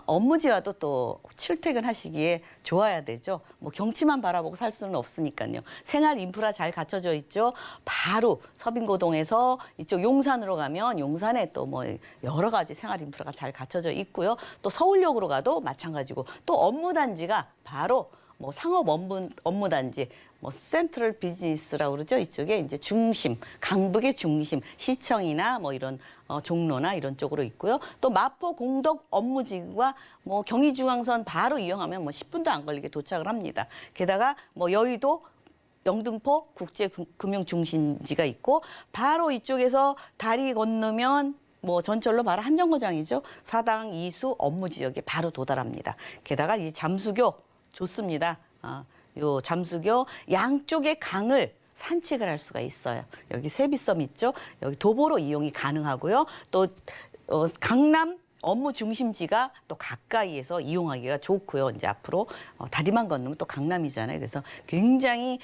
업무지와도 또 출퇴근하시기에 좋아야 되죠. 뭐 경치만 바라보고 살 수는 없으니까요. 생활 인프라 잘 갖춰져 있죠. 바로 서빙고동에서 이쪽 용산으로 가면 용산에 또 뭐 여러 가지 생활 인프라가 잘 갖춰져 있고요. 또 서울역으로 가도 마찬가지고 또 업무단지가 바로 뭐 상업 업무단지, 뭐 센트럴 비즈니스라고 그러죠. 이쪽에 이제 중심, 강북의 중심, 시청이나 뭐 이런 종로나 이런 쪽으로 있고요. 또 마포 공덕 업무지구가 뭐 경의중앙선 바로 이용하면 뭐 10분도 안 걸리게 도착을 합니다. 게다가 뭐 여의도 영등포 국제금융중심지가 있고 바로 이쪽에서 다리 건너면 뭐 전철로 바로 한정거장이죠. 사당 이수 업무지역에 바로 도달합니다. 게다가 이 잠수교 좋습니다. 요 잠수교 양쪽의 강을 산책을 할 수가 있어요. 여기 세비섬 있죠. 여기 도보로 이용이 가능하고요. 또 강남 업무 중심지가 또 가까이에서 이용하기가 좋고요. 이제 앞으로 다리만 건너면 또 강남이잖아요. 그래서 굉장히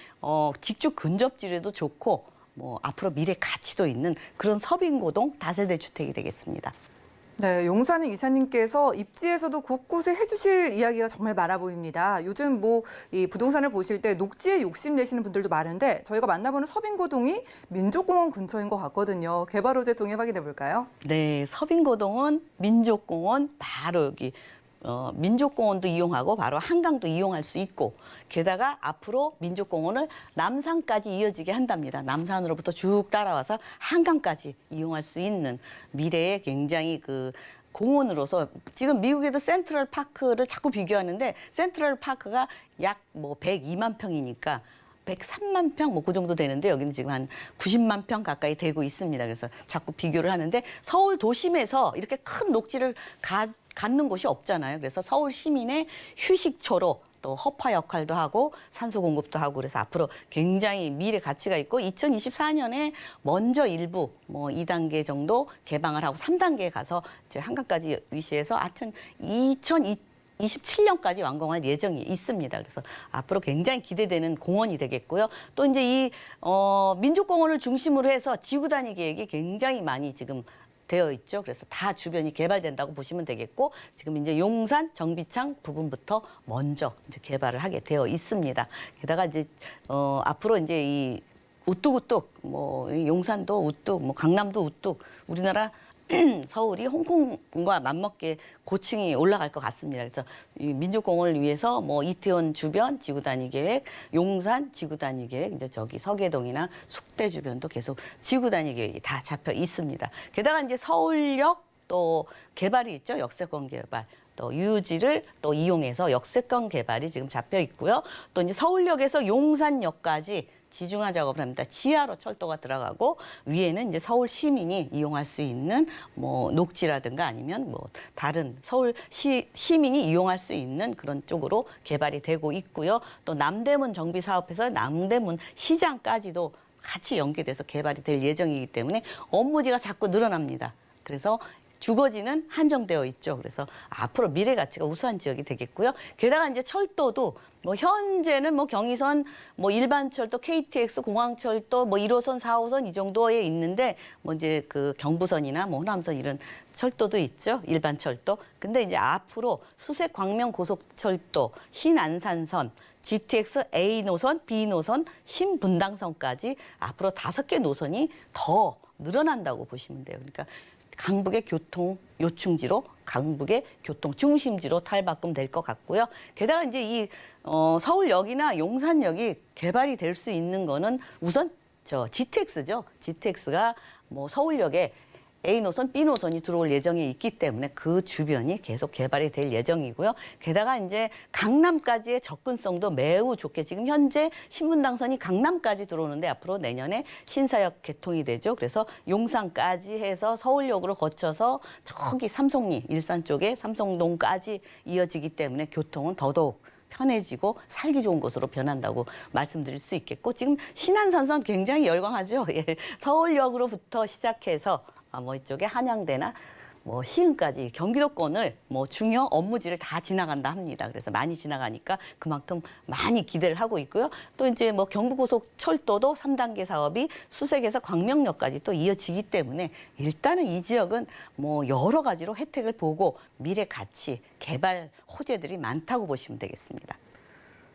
직주 근접지에도 좋고 뭐 앞으로 미래 가치도 있는 그런 서빙고동 다세대 주택이 되겠습니다. 네, 용산의 이사님께서 입지에서도 곳곳에 해주실 이야기가 정말 많아 보입니다. 요즘 뭐 이 부동산을 보실 때 녹지에 욕심 내시는 분들도 많은데 저희가 만나보는 서빙고동이 민족공원 근처인 것 같거든요. 개발 호재 통해 확인해 볼까요? 네, 서빙고동은 민족공원 바로 여기 민족공원도 이용하고 바로 한강도 이용할 수 있고 게다가 앞으로 민족공원을 남산까지 이어지게 한답니다. 남산으로부터 쭉 따라와서 한강까지 이용할 수 있는 미래에 굉장히 그 공원으로서 지금 미국에도 센트럴 파크를 자꾸 비교하는데 센트럴 파크가 약 뭐 102만 평이니까 103만 평 뭐 그 정도 되는데 여기는 지금 한 90만 평 가까이 되고 있습니다. 그래서 자꾸 비교를 하는데 서울 도심에서 이렇게 큰 녹지를 갖는 곳이 없잖아요. 그래서 서울 시민의 휴식처로 또 허파 역할도 하고 산소 공급도 하고 그래서 앞으로 굉장히 미래 가치가 있고 2024년에 먼저 일부 뭐 2단계 정도 개방을 하고 3단계에 가서 이제 한강까지 위시해서 2027년까지 완공할 예정이 있습니다. 그래서 앞으로 굉장히 기대되는 공원이 되겠고요. 또 이제 이 민족공원을 중심으로 해서 지구 단위 계획이 굉장히 많이 지금 되어 있죠. 그래서 다 주변이 개발된다고 보시면 되겠고 지금 이제 용산 정비창 부분부터 먼저 이제 개발을 하게 되어 있습니다. 게다가 이제 앞으로 이제 이 우뚝우뚝 뭐 용산도 우뚝 뭐 강남도 우뚝 우리나라 서울이 홍콩과 맞먹게 고층이 올라갈 것 같습니다. 그래서 이 민족공원을 위해서 뭐 이태원 주변 지구 단위 계획, 용산 지구 단위 계획, 이제 저기 서계동이나 숙대 주변도 계속 지구 단위 계획이 다 잡혀 있습니다. 게다가 이제 서울역 또 개발이 있죠. 역세권 개발. 또 유지를 또 이용해서 역세권 개발이 지금 잡혀 있고요. 또 이제 서울역에서 용산역까지 지중화 작업을 합니다. 지하로 철도가 들어가고 위에는 이제 서울 시민이 이용할 수 있는 뭐 녹지라든가 아니면 뭐 다른 서울 시민이 이용할 수 있는 그런 쪽으로 개발이 되고 있고요. 또 남대문 정비 사업에서 남대문 시장까지도 같이 연계돼서 개발이 될 예정이기 때문에 업무지가 자꾸 늘어납니다. 그래서 주거지는 한정되어 있죠. 그래서 앞으로 미래 가치가 우수한 지역이 되겠고요. 게다가 이제 철도도 뭐 현재는 뭐 경의선, 뭐 일반 철도, KTX, 공항철도, 뭐 1호선, 4호선 이 정도에 있는데 뭐 이제 그 경부선이나 뭐 호남선 이런 철도도 있죠. 일반 철도. 근데 이제 앞으로 수색 광명 고속철도, 신안산선, GTX A 노선, B 노선, 신분당선까지 앞으로 5개 노선이 더 늘어난다고 보시면 돼요. 그러니까 강북의 교통 요충지로 강북의 교통 중심지로 탈바꿈 될 것 같고요. 게다가 이제 이 서울역이나 용산역이 개발이 될 수 있는 거는 우선 저 GTX죠. GTX가 뭐 서울역에 A 노선, B 노선이 들어올 예정이 있기 때문에 그 주변이 계속 개발이 될 예정이고요. 게다가 이제 강남까지의 접근성도 매우 좋게 지금 현재 신분당선이 강남까지 들어오는데 앞으로 내년에 신사역 개통이 되죠. 그래서 용산까지 해서 서울역으로 거쳐서 저기 삼성리, 일산 쪽에 삼성동까지 이어지기 때문에 교통은 더더욱 편해지고 살기 좋은 곳으로 변한다고 말씀드릴 수 있겠고 지금 신안산선 굉장히 열광하죠. 예. 서울역으로부터 시작해서 뭐 이쪽에 한양대나 뭐 시흥까지 경기도권을 뭐 중요 업무지를 다 지나간다 합니다. 그래서 많이 지나가니까 그만큼 많이 기대를 하고 있고요. 또 이제 뭐 경부고속철도도 3단계 사업이 수색에서 광명역까지 또 이어지기 때문에 일단은 이 지역은 뭐 여러 가지로 혜택을 보고 미래 가치, 개발 호재들이 많다고 보시면 되겠습니다.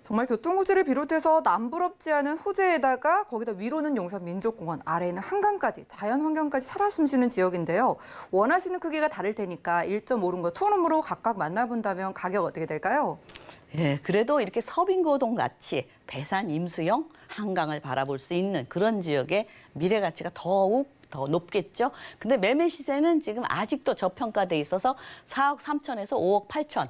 정말 교통호재를 비롯해서 남부럽지 않은 호재에다가 거기다 위로는 용산 민족공원, 아래에는 한강까지 자연환경까지 살아 숨쉬는 지역인데요. 원하시는 크기가 다를 테니까 1.5룸과 2룸으로 각각 만나본다면 가격 어떻게 될까요? 예, 그래도 이렇게 서빙고동 같이 배산 임수형 한강을 바라볼 수 있는 그런 지역의 미래 가치가 더욱 더 높겠죠. 근데 매매 시세는 지금 아직도 저평가돼 있어서 4억 3천에서 5억 8천.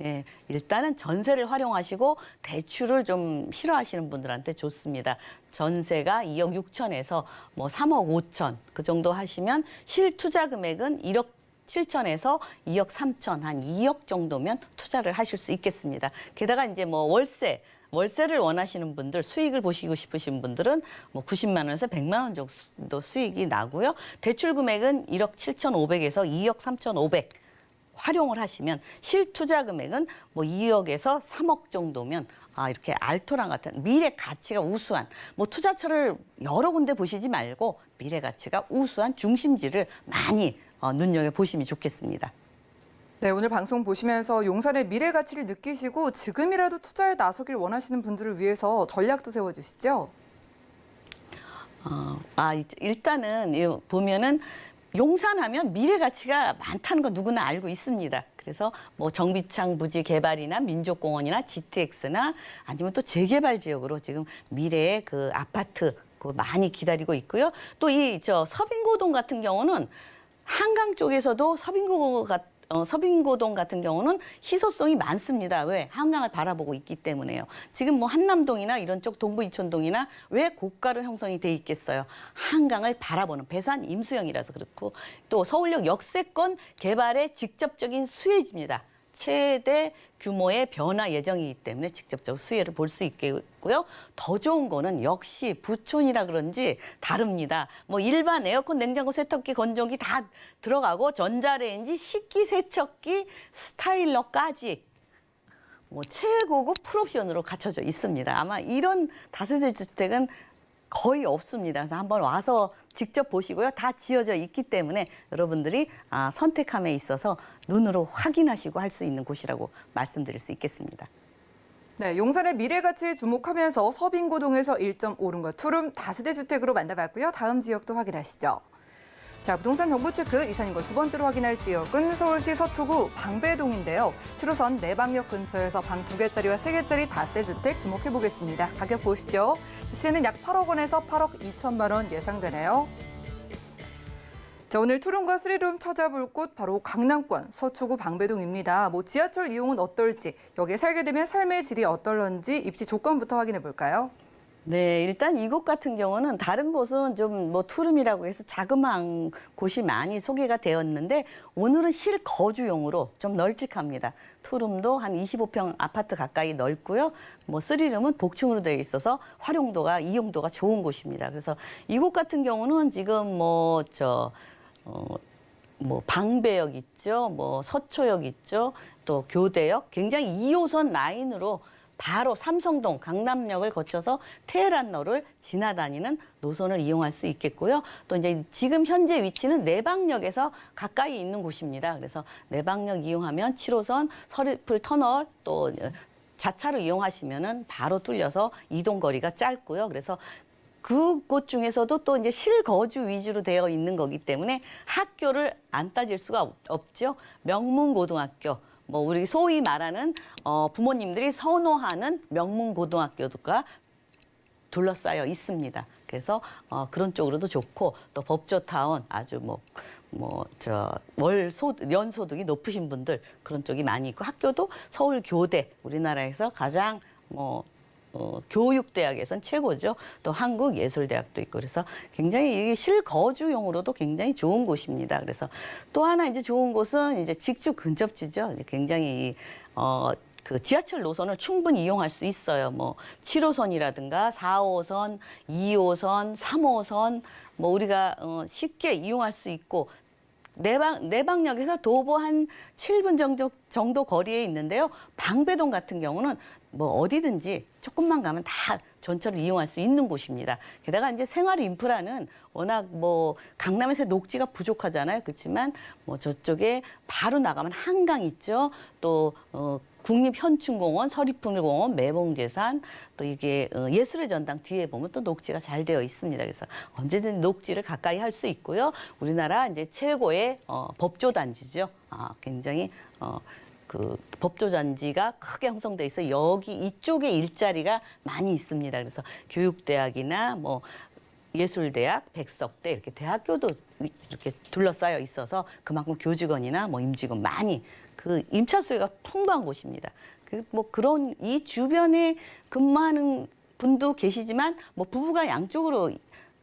예, 일단은 전세를 활용하시고 대출을 좀 싫어하시는 분들한테 좋습니다. 전세가 2억 6천에서 뭐 3억 5천 그 정도 하시면 실투자 금액은 1억 7천에서 2억 3천 한 2억 정도면 투자를 하실 수 있겠습니다. 게다가 이제 뭐 월세를 원하시는 분들, 수익을 보시고 싶으신 분들은 뭐 90만 원에서 100만 원 정도 수익이 나고요. 대출 금액은 1억 7,500에서 2억 3,500 활용을 하시면 실투자 금액은 뭐 2억에서 3억 정도면 이렇게 알토란 같은 미래 가치가 우수한 뭐 투자처를 여러 군데 보시지 말고 미래 가치가 우수한 중심지를 많이 눈여겨보시면 좋겠습니다. 네, 오늘 방송 보시면서 용산의 미래 가치를 느끼시고 지금이라도 투자에 나서길 원하시는 분들을 위해서 전략도 세워주시죠. 일단은 보면은 용산하면 미래 가치가 많다는 거 누구나 알고 있습니다. 그래서 뭐 정비창 부지 개발이나 민족공원이나 GTX나 아니면 또 재개발 지역으로 지금 미래의 그 아파트 많이 기다리고 있고요. 또 이 서빙고동 같은 경우는 한강 쪽에서도 서빙고동 같은 경우는 희소성이 많습니다. 왜? 한강을 바라보고 있기 때문에요. 지금 뭐 한남동이나 이런 쪽 동부이촌동이나 왜 고가로 형성이 돼 있겠어요? 한강을 바라보는 배산 임수형이라서 그렇고 또 서울역 역세권 개발의 직접적인 수혜지입니다. 최대 규모의 변화 예정이기 때문에 직접적으로 수혜를 볼 수 있겠고요. 더 좋은 거는 역시 부촌이라 그런지 다릅니다. 뭐 일반 에어컨, 냉장고, 세탁기, 건조기 다 들어가고 전자레인지, 식기세척기, 스타일러까지 뭐 최고급 풀옵션으로 갖춰져 있습니다. 아마 이런 다세대 주택은 거의 없습니다. 그래서 한번 와서 직접 보시고요. 다 지어져 있기 때문에 여러분들이 선택함에 있어서 눈으로 확인하시고 할 수 있는 곳이라고 말씀드릴 수 있겠습니다. 네, 용산의 미래 가치에 주목하면서 서빙고동에서 1.5룸과 투룸 다세대 주택으로 만나봤고요. 다음 지역도 확인하시죠. 자, 부동산 정보 체크 이사님과 두 번째로 확인할 지역은 서울시 서초구 방배동인데요. 7호선 내방역 근처에서 방 2개짜리와 3개짜리 다세대 주택 주목해 보겠습니다. 가격 보시죠. 시세는 약 8억 원에서 8억 2천만 원 예상되네요. 자, 오늘 투룸과 쓰리룸 찾아볼 곳 바로 강남권 서초구 방배동입니다. 뭐 지하철 이용은 어떨지, 여기에 살게 되면 삶의 질이 어떨런지 입지 조건부터 확인해 볼까요? 네, 일단 이곳 같은 경우는 다른 곳은 좀 뭐 투룸이라고 해서 자그마한 곳이 많이 소개가 되었는데 오늘은 실거주용으로 좀 널찍합니다. 투룸도 한 25평 아파트 가까이 넓고요. 뭐 쓰리룸은 복층으로 되어 있어서 활용도가, 이용도가 좋은 곳입니다. 그래서 이곳 같은 경우는 지금 뭐 방배역 있죠, 뭐 서초역 있죠, 또 교대역, 굉장히 2호선 라인으로 바로 삼성동, 강남역을 거쳐서 테헤란로를 지나다니는 노선을 이용할 수 있겠고요. 또 이제 지금 현재 위치는 내방역에서 가까이 있는 곳입니다. 그래서 내방역 이용하면 7호선 서리풀 터널 또 자차로 이용하시면은 바로 뚫려서 이동 거리가 짧고요. 그래서 그곳 중에서도 또 이제 실거주 위주로 되어 있는 거기 때문에 학교를 안 따질 수가 없죠. 명문고등학교. 뭐 우리 소위 말하는 부모님들이 선호하는 명문고등학교가 둘러싸여 있습니다. 그래서 그런 쪽으로도 좋고 또 법조타운 아주 연소득이 높으신 분들 그런 쪽이 많이 있고 학교도 서울교대 우리나라에서 가장 교육대학에선 최고죠. 또 한국예술대학도 있고 그래서 굉장히 이게 실거주용으로도 굉장히 좋은 곳입니다. 그래서 또 하나 이제 좋은 곳은 이제 직주 근접지죠. 이제 굉장히 그 지하철 노선을 충분히 이용할 수 있어요. 뭐 7호선이라든가 4호선, 2호선, 3호선 뭐 우리가 쉽게 이용할 수 있고 내방역에서 도보 한 7분 정도 거리에 있는데요. 방배동 같은 경우는 뭐 어디든지 조금만 가면 다 전철을 이용할 수 있는 곳입니다. 게다가 이제 생활 인프라는 워낙 뭐 강남에서 녹지가 부족하잖아요. 그렇지만 뭐 저쪽에 바로 나가면 한강 있죠. 또 국립현충공원, 서리풀공원, 매봉제산, 또 이게 예술의 전당 뒤에 보면 또 녹지가 잘 되어 있습니다. 그래서 언제든 녹지를 가까이 할 수 있고요. 우리나라 이제 최고의 법조단지죠. 굉장히 그 법조단지가 크게 형성돼 있어 여기 이쪽에 일자리가 많이 있습니다. 그래서 교육대학이나 뭐 예술대학, 백석대 이렇게 대학교도 이렇게 둘러싸여 있어서 그만큼 교직원이나 뭐 임직원 많이 그 임차 수요가 풍부한 곳입니다. 뭐 그런 이 주변에 근무하는 분도 계시지만 뭐 부부가 양쪽으로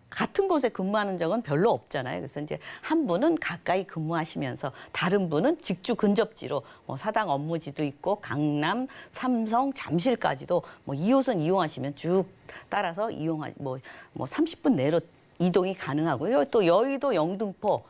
같은 곳에 근무하는 적은 별로 없잖아요. 그래서 이제 한 분은 가까이 근무하시면서 다른 분은 직주 근접지로 사당 업무지도 있고 강남, 삼성, 잠실까지도 뭐 2호선 이용하시면 쭉 따라서 뭐 30분 내로 이동이 가능하고요. 또 여의도, 영등포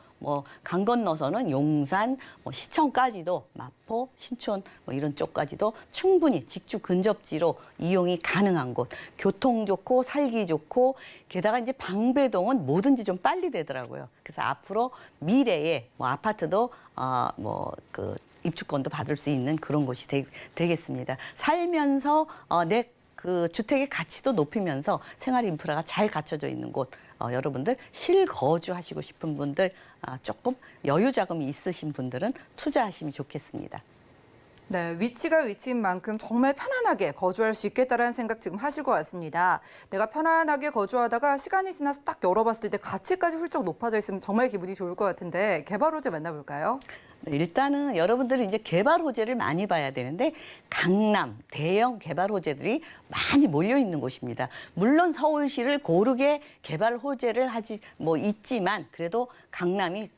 강 건너서는 용산, 시청까지도 마포, 신촌 이런 쪽까지도 충분히 직주 근접지로 이용이 가능한 곳. 교통 좋고 살기 좋고 게다가 이제 방배동은 뭐든지 좀 빨리 되더라고요. 그래서 앞으로 미래에 아파트도 그 입주권도 받을 수 있는 그런 곳이 되겠습니다. 살면서 그 주택의 가치도 높이면서 생활 인프라가 잘 갖춰져 있는 곳. 여러분들 실거주하시고 싶은 분들 조금 여유 자금이 있으신 분들은 투자하시면 좋겠습니다. 네, 위치가 위치인 만큼 정말 편안하게 거주할 수 있겠다라는 생각 지금 하실 것 같습니다. 내가 편안하게 거주하다가 시간이 지나서 딱 열어봤을 때 가치까지 훌쩍 높아져 있으면 정말 기분이 좋을 것 같은데 개발 호재 만나볼까요? 네, 일단은 여러분들이 이제 개발 호재를 많이 봐야 되는데 강남 대형 개발 호재들이 많이 몰려 있는 곳입니다. 물론 서울시를 고르게 개발 호재를 있지만 그래도 강남이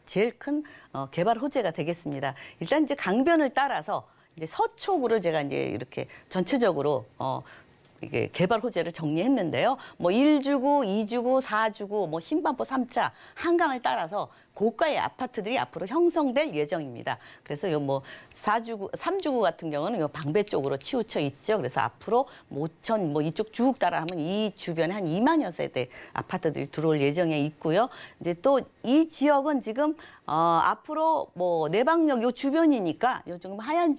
제일 큰 개발 호재가 되겠습니다. 일단 이제 강변을 따라서 이제 서초구를 제가 이제 이렇게 전체적으로 이게 개발 호재를 정리했는데요. 뭐 1주구, 2주구, 4주구, 뭐 신반포 3차, 한강을 따라서 고가의 아파트들이 앞으로 형성될 예정입니다. 그래서 요 뭐 3주구 같은 경우는 요 방배 쪽으로 치우쳐 있죠. 그래서 앞으로 5천 뭐 이쪽 쭉 따라하면 이 주변에 한 2만여 세대 아파트들이 들어올 예정에 있고요. 이제 또 이 지역은 지금 앞으로 뭐 내방역 요 주변이니까 요즘 하얀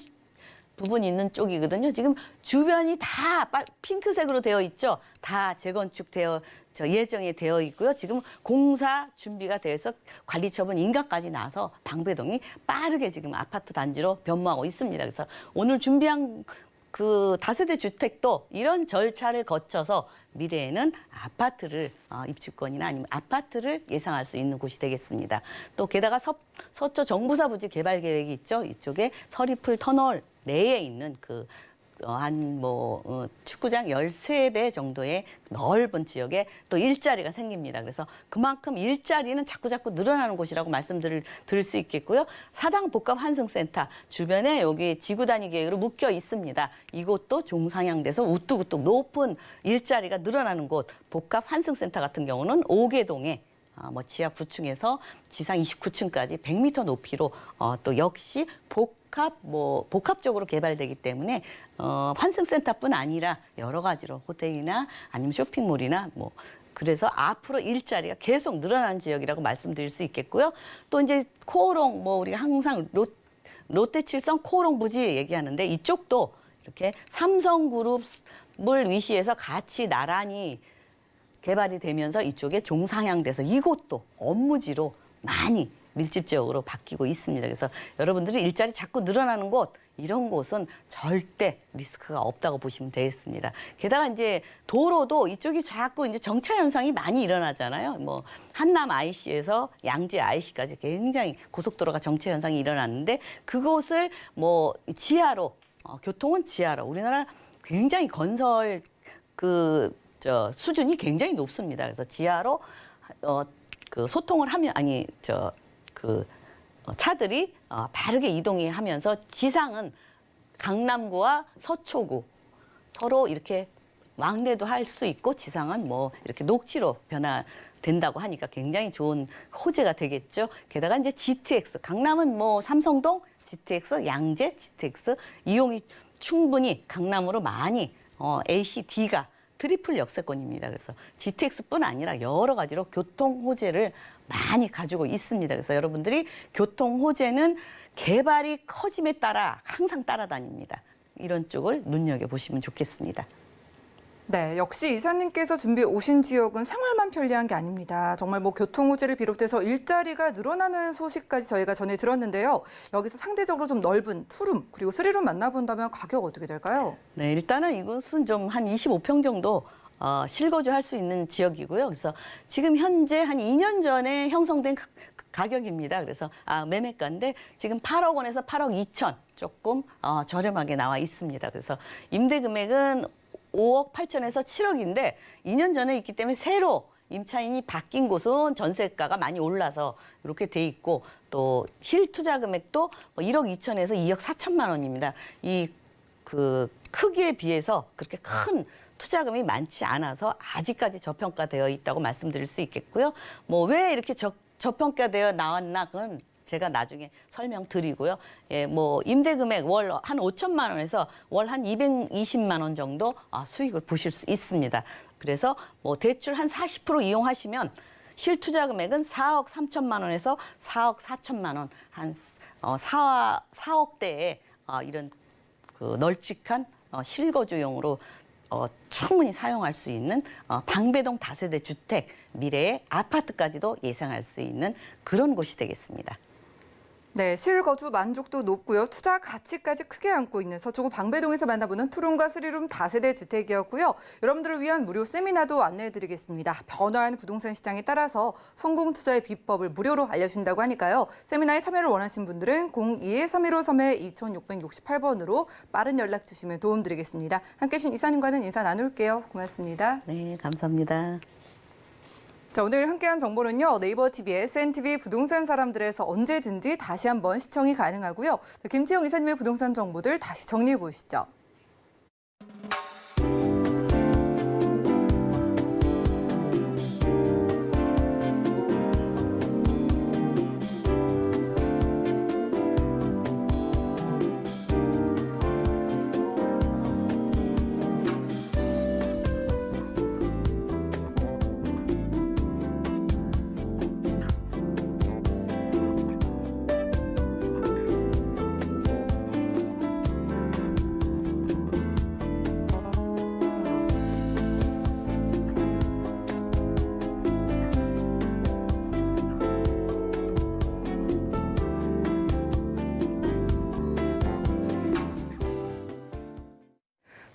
부분이 있는 쪽이거든요. 지금 주변이 다 핑크색으로 되어 있죠. 다 재건축되어 예정이 되어 있고요. 지금 공사 준비가 돼서 관리처분 인가까지 나서 방배동이 빠르게 지금 아파트 단지로 변모하고 있습니다. 그래서 오늘 준비한 그 다세대 주택도 이런 절차를 거쳐서 미래에는 아파트를 입주권이나 아니면 아파트를 예상할 수 있는 곳이 되겠습니다. 또 게다가 서초 정부사 부지 개발 계획이 있죠. 이쪽에 서리풀 터널 내에 있는 축구장 13배 정도의 넓은 지역에 또 일자리가 생깁니다. 그래서 그만큼 일자리는 자꾸 늘어나는 곳이라고 말씀드릴 수 있겠고요. 사당 복합 환승센터 주변에 여기 지구 단위 계획으로 묶여 있습니다. 이곳도 종상향돼서 우뚝우뚝 높은 일자리가 늘어나는 곳 복합 환승센터 같은 경우는 오개동에 지하 9층에서 지상 29층까지 100m 높이로 또 역시 복합적으로 개발되기 때문에 환승센터뿐 아니라 여러 가지로 호텔이나 아니면 쇼핑몰이나 그래서 앞으로 일자리가 계속 늘어나는 지역이라고 말씀드릴 수 있겠고요. 또 이제 코오롱 우리가 항상 롯데칠성 코오롱 부지 얘기하는데 이쪽도 이렇게 삼성그룹을 위시해서 같이 나란히 개발이 되면서 이쪽에 종상향돼서 이곳도 업무지로 많이 밀집적으로 바뀌고 있습니다. 그래서 여러분들이 일자리 자꾸 늘어나는 곳, 이런 곳은 절대 리스크가 없다고 보시면 되겠습니다. 게다가 이제 도로도 이쪽이 자꾸 이제 정차 현상이 많이 일어나잖아요. 뭐 한남 IC에서 양재 IC까지 굉장히 고속도로가 정차 현상이 일어났는데 그곳을 지하로 교통은 지하로 우리나라 굉장히 건설 수준이 굉장히 높습니다. 그래서 지하로 소통을 하면 차들이 바르게 이동이 하면서 지상은 강남구와 서초구 서로 이렇게 왕래도 할 수 있고 지상은 이렇게 녹지로 변화된다고 하니까 굉장히 좋은 호재가 되겠죠. 게다가 이제 GTX 강남은 삼성동 GTX, 양재 GTX 이용이 충분히 강남으로 많이 ACD가 트리플 역세권입니다. 그래서 GTX뿐 아니라 여러 가지로 교통 호재를 많이 가지고 있습니다. 그래서 여러분들이 교통 호재는 개발이 커짐에 따라 항상 따라다닙니다. 이런 쪽을 눈여겨보시면 좋겠습니다. 네, 역시 이사님께서 준비해 오신 지역은 생활만 편리한 게 아닙니다. 정말 교통 호재를 비롯해서 일자리가 늘어나는 소식까지 저희가 전해 들었는데요. 여기서 상대적으로 좀 넓은 투룸 그리고 쓰리룸 만나본다면 가격 어떻게 될까요? 네, 일단은 이곳은 좀 한 25평 정도 실거주할 수 있는 지역이고요. 그래서 지금 현재 한 2년 전에 형성된 가격입니다. 그래서 매매가인데 지금 8억 원에서 8억 2천 조금 저렴하게 나와 있습니다. 그래서 임대 금액은 5억 8천에서 7억인데 2년 전에 있기 때문에 새로 임차인이 바뀐 곳은 전세가가 많이 올라서 이렇게 돼 있고 또 실투자 금액도 1억 2천에서 2억 4천만 원입니다. 이 크기에 비해서 그렇게 큰 투자금이 많지 않아서 아직까지 저평가되어 있다고 말씀드릴 수 있겠고요. 왜 이렇게 저평가되어 나왔나 그건 제가 나중에 설명드리고요. 임대 금액 월 한 5천만 원에서 월 한 220만 원 정도 수익을 보실 수 있습니다. 그래서 대출 한 40% 이용하시면 실투자 금액은 4억 3천만 원에서 4억 4천만 원, 한 4억대의 이런 널찍한 실거주용으로 충분히 사용할 수 있는 방배동 다세대 주택, 미래의 아파트까지도 예상할 수 있는 그런 곳이 되겠습니다. 네, 실거주 만족도 높고요. 투자 가치까지 크게 안고 있는 서초구 방배동에서 만나보는 투룸과 쓰리룸 다세대 주택이었고요. 여러분들을 위한 무료 세미나도 안내해드리겠습니다. 변화하는 부동산 시장에 따라서 성공 투자의 비법을 무료로 알려준다고 하니까요. 세미나에 참여를 원하신 분들은 02-3153-2668번으로 빠른 연락 주시면 도움드리겠습니다. 함께해 주신 이사님과는 인사 나눌게요. 고맙습니다. 네, 감사합니다. 자, 오늘 함께한 정보는요. 네이버 TV, SNTV 부동산 사람들에서 언제든지 다시 한번 시청이 가능하고요. 김채영 이사님의 부동산 정보들 다시 정리해 보시죠.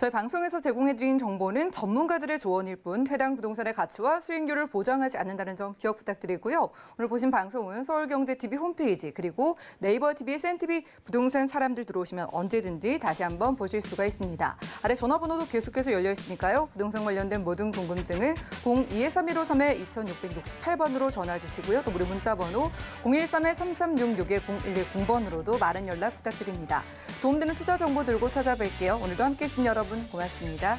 저희 방송에서 제공해드린 정보는 전문가들의 조언일 뿐 해당 부동산의 가치와 수익률을 보장하지 않는다는 점 기억 부탁드리고요. 오늘 보신 방송은 서울경제TV 홈페이지 그리고 네이버 TV, SNTV 부동산 사람들 들어오시면 언제든지 다시 한번 보실 수가 있습니다. 아래 전화번호도 계속해서 열려 있으니까요. 부동산 관련된 모든 궁금증은 02-3153-2668번으로 전화 주시고요. 또 무료 문자번호 013-3366-0110번으로도 많은 연락 부탁드립니다. 도움되는 투자 정보 들고 찾아뵐게요. 오늘도 함께해 주신 여러분 고맙습니다.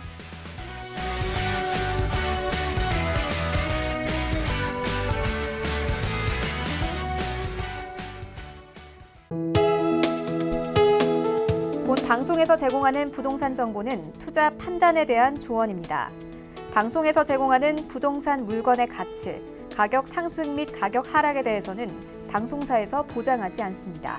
본 방송에서 제공하는 부동산 정보는 투자 판단에 대한 조언입니다. 방송에서 제공하는 부동산 물건의 가치, 가격 상승 및 가격 하락에 대해서는 방송사에서 보장하지 않습니다.